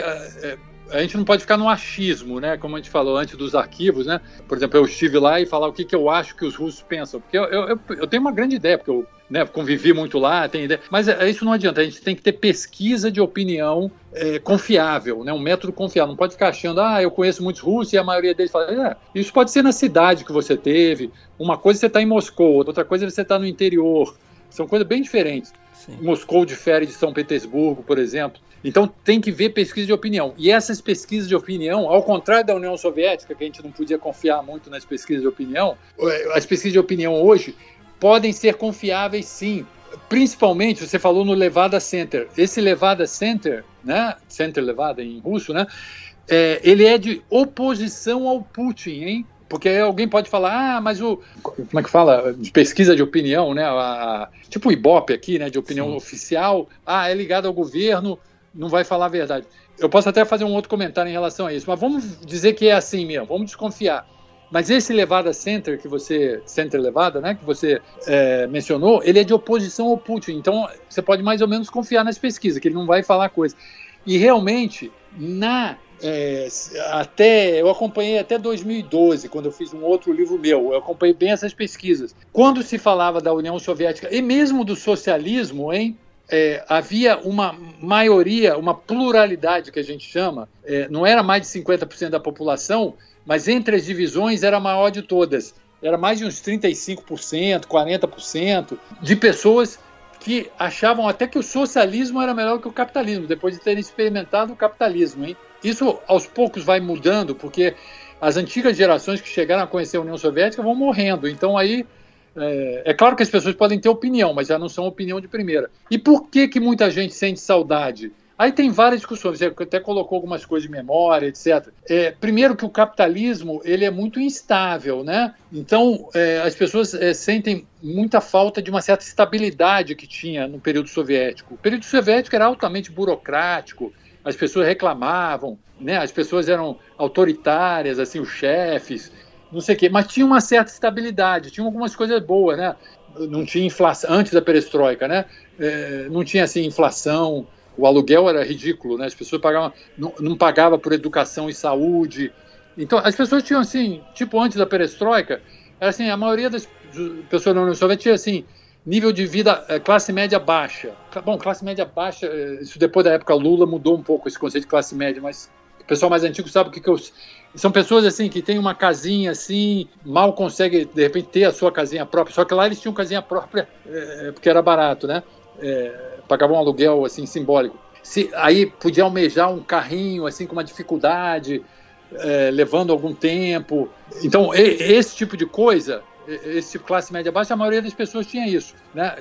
a gente não pode ficar no achismo, né? Como a gente falou antes dos arquivos, né? Por exemplo, eu estive lá e falar o que eu acho que os russos pensam, porque eu tenho uma grande ideia, porque eu convivi muito lá, tenho ideia, mas isso não adianta, a gente tem que ter pesquisa de opinião confiável, né? Um método confiável, não pode ficar achando, eu conheço muitos russos e a maioria deles fala, isso pode ser na cidade que você teve, uma coisa você está em Moscou, outra coisa você está no interior, são coisas bem diferentes. Sim. Moscou difere de São Petersburgo, por exemplo. Então tem que ver pesquisa de opinião. E essas pesquisas de opinião, ao contrário da União Soviética, que a gente não podia confiar muito nas pesquisas de opinião, as pesquisas de opinião hoje podem ser confiáveis, sim. Principalmente, você falou no Levada Center. Esse Levada Center, né? Center Levada em russo, né? Ele é de oposição ao Putin, hein? Porque alguém pode falar, mas como é que fala? De pesquisa de opinião, né? Tipo o Ibope aqui, né? De opinião Sim. oficial. É ligado ao governo, não vai falar a verdade. Eu posso até fazer um outro comentário em relação a isso, mas vamos dizer que é assim mesmo, vamos desconfiar. Mas esse Levada Center, Center Levada, né? Que você mencionou, ele é de oposição ao Putin. Então, você pode mais ou menos confiar nas pesquisas, que ele não vai falar coisa. E realmente, eu acompanhei até 2012, quando eu fiz um outro livro meu, eu acompanhei bem essas pesquisas. Quando se falava da União Soviética e mesmo do socialismo, havia uma maioria, uma pluralidade que a gente chama, não era mais de 50% da população, mas entre as divisões era a maior de todas. Era mais de uns 35%, 40% de pessoas que achavam até que o socialismo era melhor que o capitalismo, depois de terem experimentado o capitalismo, hein? Isso aos poucos vai mudando, porque as antigas gerações que chegaram a conhecer a União Soviética vão morrendo. Então aí, é claro que as pessoas podem ter opinião, mas já não são opinião de primeira. E por que muita gente sente saudade? Aí tem várias discussões, você até colocou algumas coisas de memória, etc. Primeiro que o capitalismo ele é muito instável, né? Então as pessoas sentem muita falta de uma certa estabilidade que tinha no período soviético. O período soviético era altamente burocrático, as pessoas reclamavam, né? As pessoas eram autoritárias, assim, os chefes, não sei o quê, mas tinha uma certa estabilidade, tinha algumas coisas boas, né? Não tinha inflação, antes da perestroika, né? Não tinha assim, inflação. O aluguel era ridículo, né? As pessoas não pagavam por educação e saúde. Então, as pessoas tinham, assim, tipo antes da perestroika, era assim, a maioria das pessoas na União Soviética tinha, assim, nível de vida, classe média baixa. Bom, classe média baixa, isso depois da época Lula mudou um pouco esse conceito de classe média, mas o pessoal mais antigo sabe o que são pessoas, assim, que têm uma casinha, assim, mal conseguem, de repente, ter a sua casinha própria, só que lá eles tinham casinha própria, porque era barato, né? Pagavam um aluguel assim simbólico. Aí podia almejar um carrinho assim com uma dificuldade, levando algum tempo. Então esse tipo de coisa, esse tipo de classe média baixa, a maioria das pessoas tinha isso, né?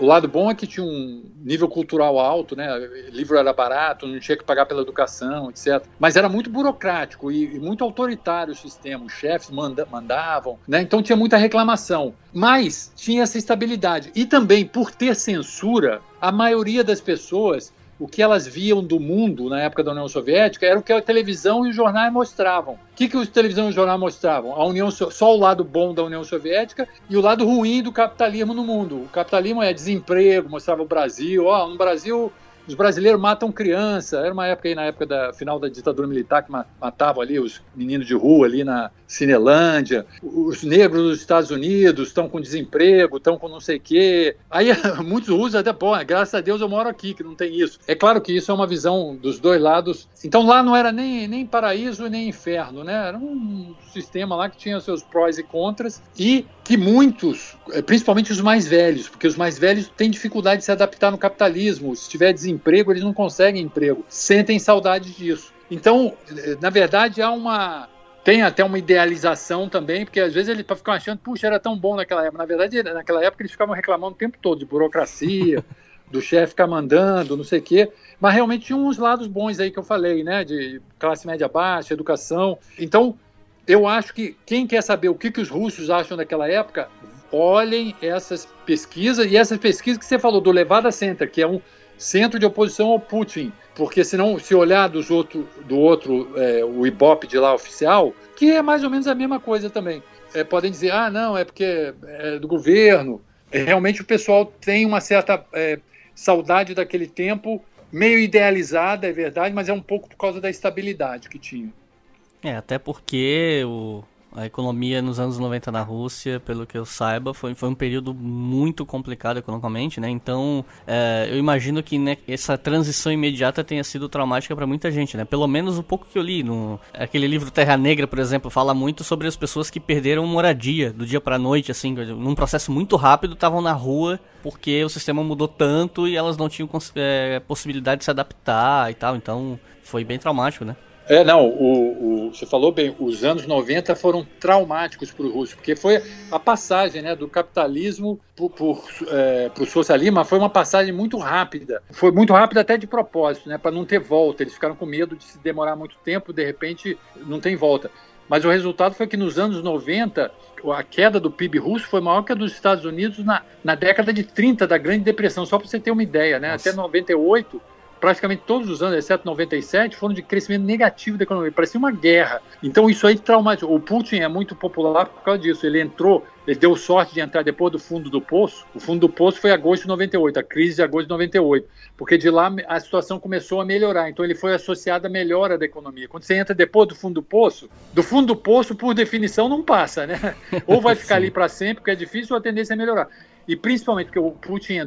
O lado bom é que tinha um nível cultural alto, né? O livro era barato, não tinha que pagar pela educação, etc. Mas era muito burocrático e muito autoritário o sistema. Os chefes mandavam, né? Então tinha muita reclamação. Mas tinha essa estabilidade. E também, por ter censura, a maioria das pessoas, o que elas viam do mundo na época da União Soviética era o que a televisão e os jornais mostravam. O que a televisão e os jornais mostravam? Só o lado bom da União Soviética e o lado ruim do capitalismo no mundo. O capitalismo é desemprego, mostrava o Brasil. No Brasil os brasileiros matam criança. Era uma época aí, na época da final da ditadura militar, que matavam ali os meninos de rua ali na Cinelândia. Os negros dos Estados Unidos estão com desemprego, estão com não sei o quê. Aí muitos russos até, pô, graças a Deus eu moro aqui, que não tem isso. É claro que isso é uma visão dos dois lados. Então lá não era nem paraíso nem inferno, né? Era um sistema lá que tinha seus prós e contras e que muitos, principalmente os mais velhos, porque os mais velhos têm dificuldade de se adaptar no capitalismo. Se tiver desemprego, eles não conseguem emprego. Sentem saudade disso. Então, na verdade, tem até uma idealização também, porque às vezes eles ficam achando, puxa, era tão bom naquela época. Na verdade, naquela época eles ficavam reclamando o tempo todo de burocracia, do chefe ficar mandando, não sei o quê. Mas realmente tinha uns lados bons aí que eu falei, né? De classe média baixa, educação. Então, eu acho que quem quer saber o que os russos acham daquela época, olhem essas pesquisas, e essas pesquisas que você falou, do Levada Center, que é um centro de oposição ao Putin, porque senão, se olhar do outro, o Ibope de lá oficial, que é mais ou menos a mesma coisa também, podem dizer, não, é porque é do governo. Realmente o pessoal tem uma certa saudade daquele tempo, meio idealizada, é verdade, mas é um pouco por causa da estabilidade que tinha. Até porque a economia nos anos 90 na Rússia, pelo que eu saiba, foi um período muito complicado economicamente, né? Então, eu imagino que, né, essa transição imediata tenha sido traumática para muita gente, né? Pelo menos o pouco que eu li. Aquele livro Terra Negra, por exemplo, fala muito sobre as pessoas que perderam moradia do dia para a noite, assim, num processo muito rápido, estavam na rua porque o sistema mudou tanto e elas não tinham possibilidade de se adaptar e tal. Então, foi bem traumático, né? Você falou bem, os anos 90 foram traumáticos para o russo, porque foi a passagem, né, do capitalismo para o socialismo, mas foi uma passagem muito rápida. Foi muito rápida até de propósito, né, para não ter volta. Eles ficaram com medo de se demorar muito tempo, de repente não tem volta. Mas o resultado foi que nos anos 90, a queda do PIB russo foi maior que a dos Estados Unidos na década de 30, da Grande Depressão, só para você ter uma ideia, né? Até 98... praticamente todos os anos, exceto 97, foram de crescimento negativo da economia. Parecia uma guerra. Então isso aí traumatizou. O Putin é muito popular por causa disso. Ele deu sorte de entrar depois do fundo do poço. O fundo do poço foi em agosto de 98, a crise de agosto de 98. Porque de lá a situação começou a melhorar. Então ele foi associado à melhora da economia. Quando você entra depois do fundo do poço, por definição, não passa, né? Ou vai ficar ali para sempre, porque é difícil, ou a tendência é melhorar. E principalmente porque o Putin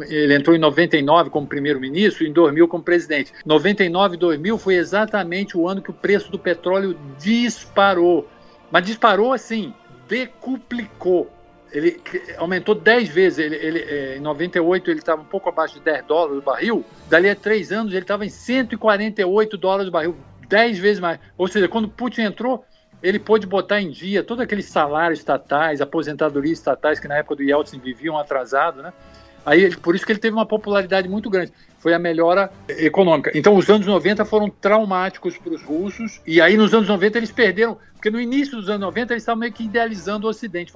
ele entrou em 99 como primeiro-ministro e em 2000 como presidente. 99 e 2000 foi exatamente o ano que o preço do petróleo disparou. Mas disparou assim, decuplicou. Ele aumentou 10 vezes. Em 98 ele estava um pouco abaixo de $10 o barril. Dali a 3 anos ele estava em $148 o barril, 10 vezes mais. Ou seja, quando o Putin entrou, ele pôde botar em dia todos aqueles salários estatais, aposentadorias estatais, que na época do Yeltsin viviam atrasados, né? Aí, por isso que ele teve uma popularidade muito grande. Foi a melhora econômica. Então, os anos 90 foram traumáticos para os russos, e aí nos anos 90 eles perderam, porque no início dos anos 90 eles estavam meio que idealizando o Ocidente.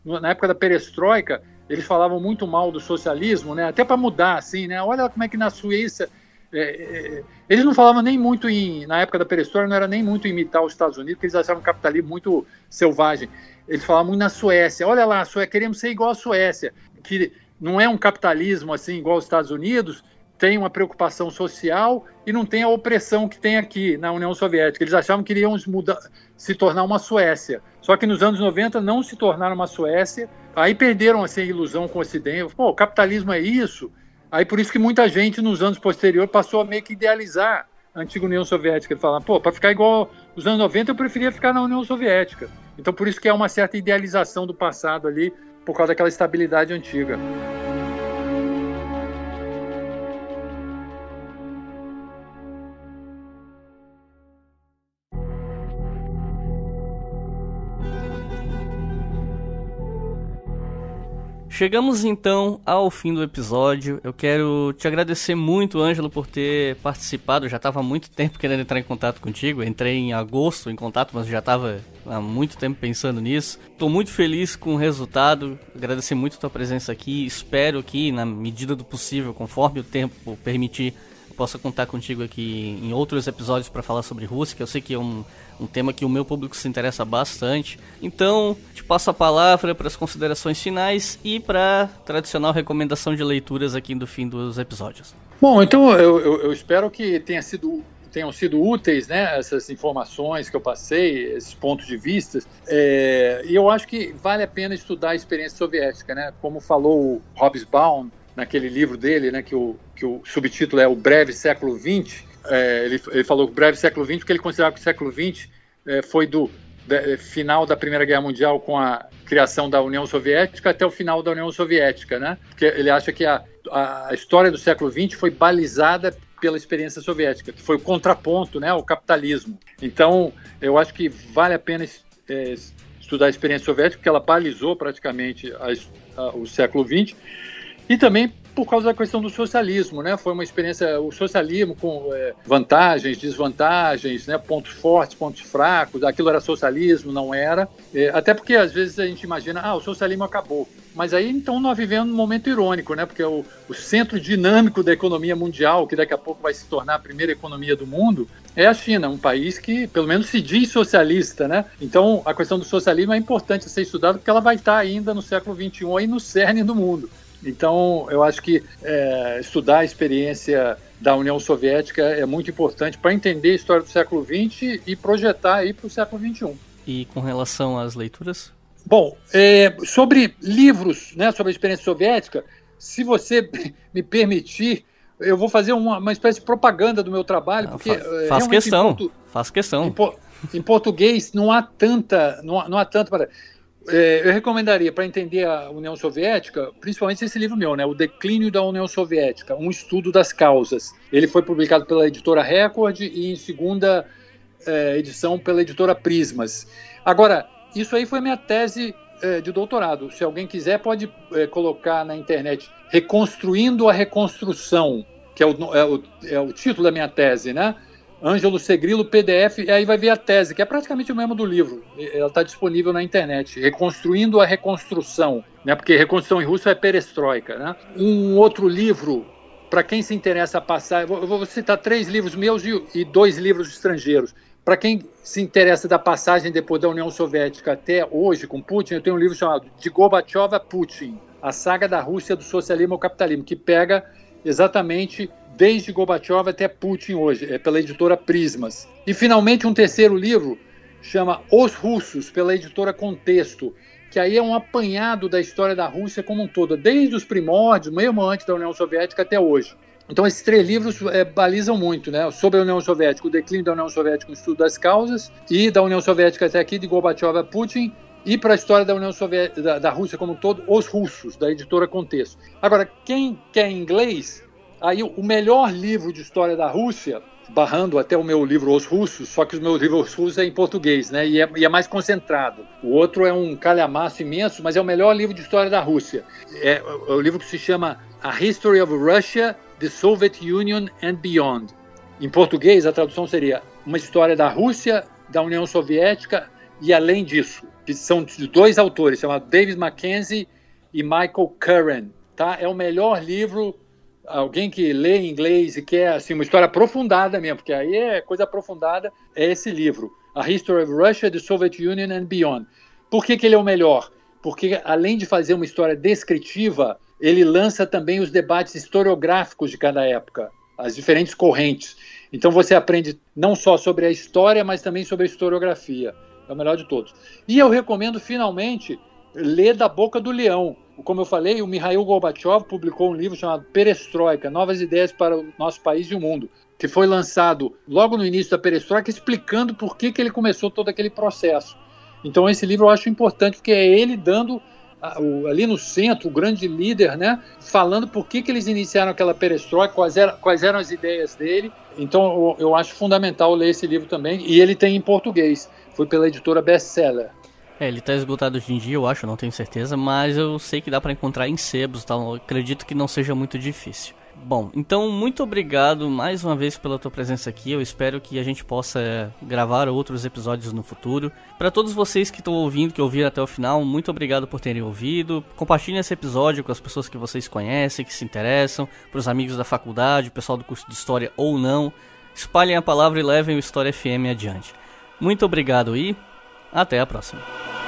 Na época da perestroika, eles falavam muito mal do socialismo, né? Até para mudar, assim, né? Olha como é que na Suíça... eles não falavam nem muito na época da perestroika, não era nem muito imitar os Estados Unidos, porque eles achavam o capitalismo muito selvagem. Eles falavam muito na Suécia. Olha lá, queremos ser igual à Suécia, que não é um capitalismo assim igual aos Estados Unidos, tem uma preocupação social e não tem a opressão que tem aqui na União Soviética. Eles achavam que iriam se tornar uma Suécia. Só que nos anos 90 não se tornaram uma Suécia, aí perderam assim, a ilusão com o Ocidente. Pô, o capitalismo é isso. Aí por isso que muita gente nos anos posteriores passou a meio que idealizar a antiga União Soviética. Ele fala, para ficar igual os anos 90 eu preferia ficar na União Soviética. Então por isso que é uma certa idealização do passado ali, por causa daquela estabilidade antiga. Chegamos então ao fim do episódio. Eu quero te agradecer muito, Ângelo, por ter participado. Eu já estava há muito tempo querendo entrar em contato contigo. Entrei em agosto em contato, mas já estava há muito tempo pensando nisso. Estou muito feliz com o resultado. Agradecer muito a tua presença aqui. Espero que, na medida do possível, conforme o tempo permitir, possa contar contigo aqui em outros episódios para falar sobre Rússia, que eu sei que é um tema que o meu público se interessa bastante. Então, te passo a palavra para as considerações finais e para a tradicional recomendação de leituras aqui do fim dos episódios. Bom, então eu espero que tenham sido úteis, né, essas informações que eu passei, esses pontos de vista, e eu acho que vale a pena estudar a experiência soviética, né, como falou o Hobsbawm naquele livro dele, né, que o subtítulo é O Breve Século XX. Ele falou o Breve Século XX porque ele considerava que o século XX foi do final da Primeira Guerra Mundial com a criação da União Soviética até o final da União Soviética, né, porque ele acha que a história do século XX foi balizada pela experiência soviética, que foi o contraponto, né, ao capitalismo. Então, eu acho que vale a pena estudar a experiência soviética, porque ela balizou praticamente o século XX, e também por causa da questão do socialismo, né? Foi uma experiência, o socialismo com vantagens, desvantagens, né? Pontos fortes, pontos fracos, aquilo era socialismo, não era. Até porque às vezes a gente imagina, o socialismo acabou. Mas aí então nós vivemos um momento irônico, né? Porque o centro dinâmico da economia mundial, que daqui a pouco vai se tornar a primeira economia do mundo, é a China, um país que pelo menos se diz socialista, né? Então a questão do socialismo é importante ser estudada porque ela vai estar ainda no século XXI aí no cerne do mundo. Então, eu acho que estudar a experiência da União Soviética é muito importante para entender a história do século XX e projetar aí para o século XXI. E com relação às leituras? Bom, sobre livros, né, sobre a experiência soviética, se você me permitir, eu vou fazer uma espécie de propaganda do meu trabalho, porque faz questão. Em português não há tanta para... Eu recomendaria, para entender a União Soviética, principalmente esse livro meu, né, O Declínio da União Soviética, um estudo das causas. Ele foi publicado pela editora Record e em segunda edição pela editora Prismas. Agora, isso aí foi minha tese de doutorado. Se alguém quiser, pode colocar na internet Reconstruindo a Reconstrução, que é o título da minha tese, né? Ângelo Segrilo, PDF, e aí vai ver a tese, que é praticamente o mesmo do livro. Ela está disponível na internet. Reconstruindo a Reconstrução, né? Porque reconstrução em russo é perestroika, né? Um outro livro, para quem se interessa a passar, eu vou citar 3 livros meus e 2 livros estrangeiros. Para quem se interessa da passagem depois da União Soviética até hoje com Putin, eu tenho um livro chamado De Gorbachev a Putin, a saga da Rússia do socialismo ao capitalismo, que pega exatamente desde Gorbachev até Putin hoje, pela editora Prismas. E, finalmente, um terceiro livro, chama Os Russos, pela editora Contexto, que aí é um apanhado da história da Rússia como um todo, desde os primórdios, mesmo antes da União Soviética até hoje. Então, esses 3 livros balizam muito, né? Sobre a União Soviética, o declínio da União Soviética, o estudo das causas, e da União Soviética até aqui, de Gorbachev a Putin, e para a história da União Soviética, da Rússia como um todo, Os Russos, da editora Contexto. Agora, quem quer inglês... Aí o melhor livro de história da Rússia, barrando até o meu livro Os Russos, só que os meus livros russos é em português, né? E é mais concentrado. O outro é um calhamaço imenso, mas é o melhor livro de história da Rússia. É o livro que se chama A History of Russia, the Soviet Union and Beyond. Em português, a tradução seria Uma História da Rússia, da União Soviética e Além disso, que são de 2 autores, chamados David Mackenzie e Michael Curran. Tá? É o melhor livro... Alguém que lê em inglês e quer assim, uma história aprofundada mesmo, porque aí é coisa aprofundada, é esse livro, A History of Russia, the Soviet Union and Beyond. Por que ele é o melhor? Porque, além de fazer uma história descritiva, ele lança também os debates historiográficos de cada época, as diferentes correntes. Então você aprende não só sobre a história, mas também sobre a historiografia. É o melhor de todos. E eu recomendo, finalmente, ler Da Boca do Leão. Como eu falei, o Mikhail Gorbachev publicou um livro chamado Perestroika, Novas Ideias para o Nosso País e o Mundo, que foi lançado logo no início da Perestroika, explicando por que ele começou todo aquele processo. Então esse livro eu acho importante, porque é ele dando, ali no centro, o grande líder, né, falando por que eles iniciaram aquela Perestroika, quais eram as ideias dele. Então eu acho fundamental ler esse livro também, e ele tem em português, foi pela editora Bestseller. Ele tá esgotado hoje em dia, eu acho, não tenho certeza, mas eu sei que dá pra encontrar em sebos, então eu acredito que não seja muito difícil. Bom, então muito obrigado mais uma vez pela tua presença aqui. Eu espero que a gente possa gravar outros episódios no futuro. Para todos vocês que estão ouvindo, que ouviram até o final, muito obrigado por terem ouvido. Compartilhem esse episódio com as pessoas que vocês conhecem, que se interessam, para os amigos da faculdade, o pessoal do curso de História ou não. Espalhem a palavra e levem o História FM adiante. Muito obrigado e até a próxima.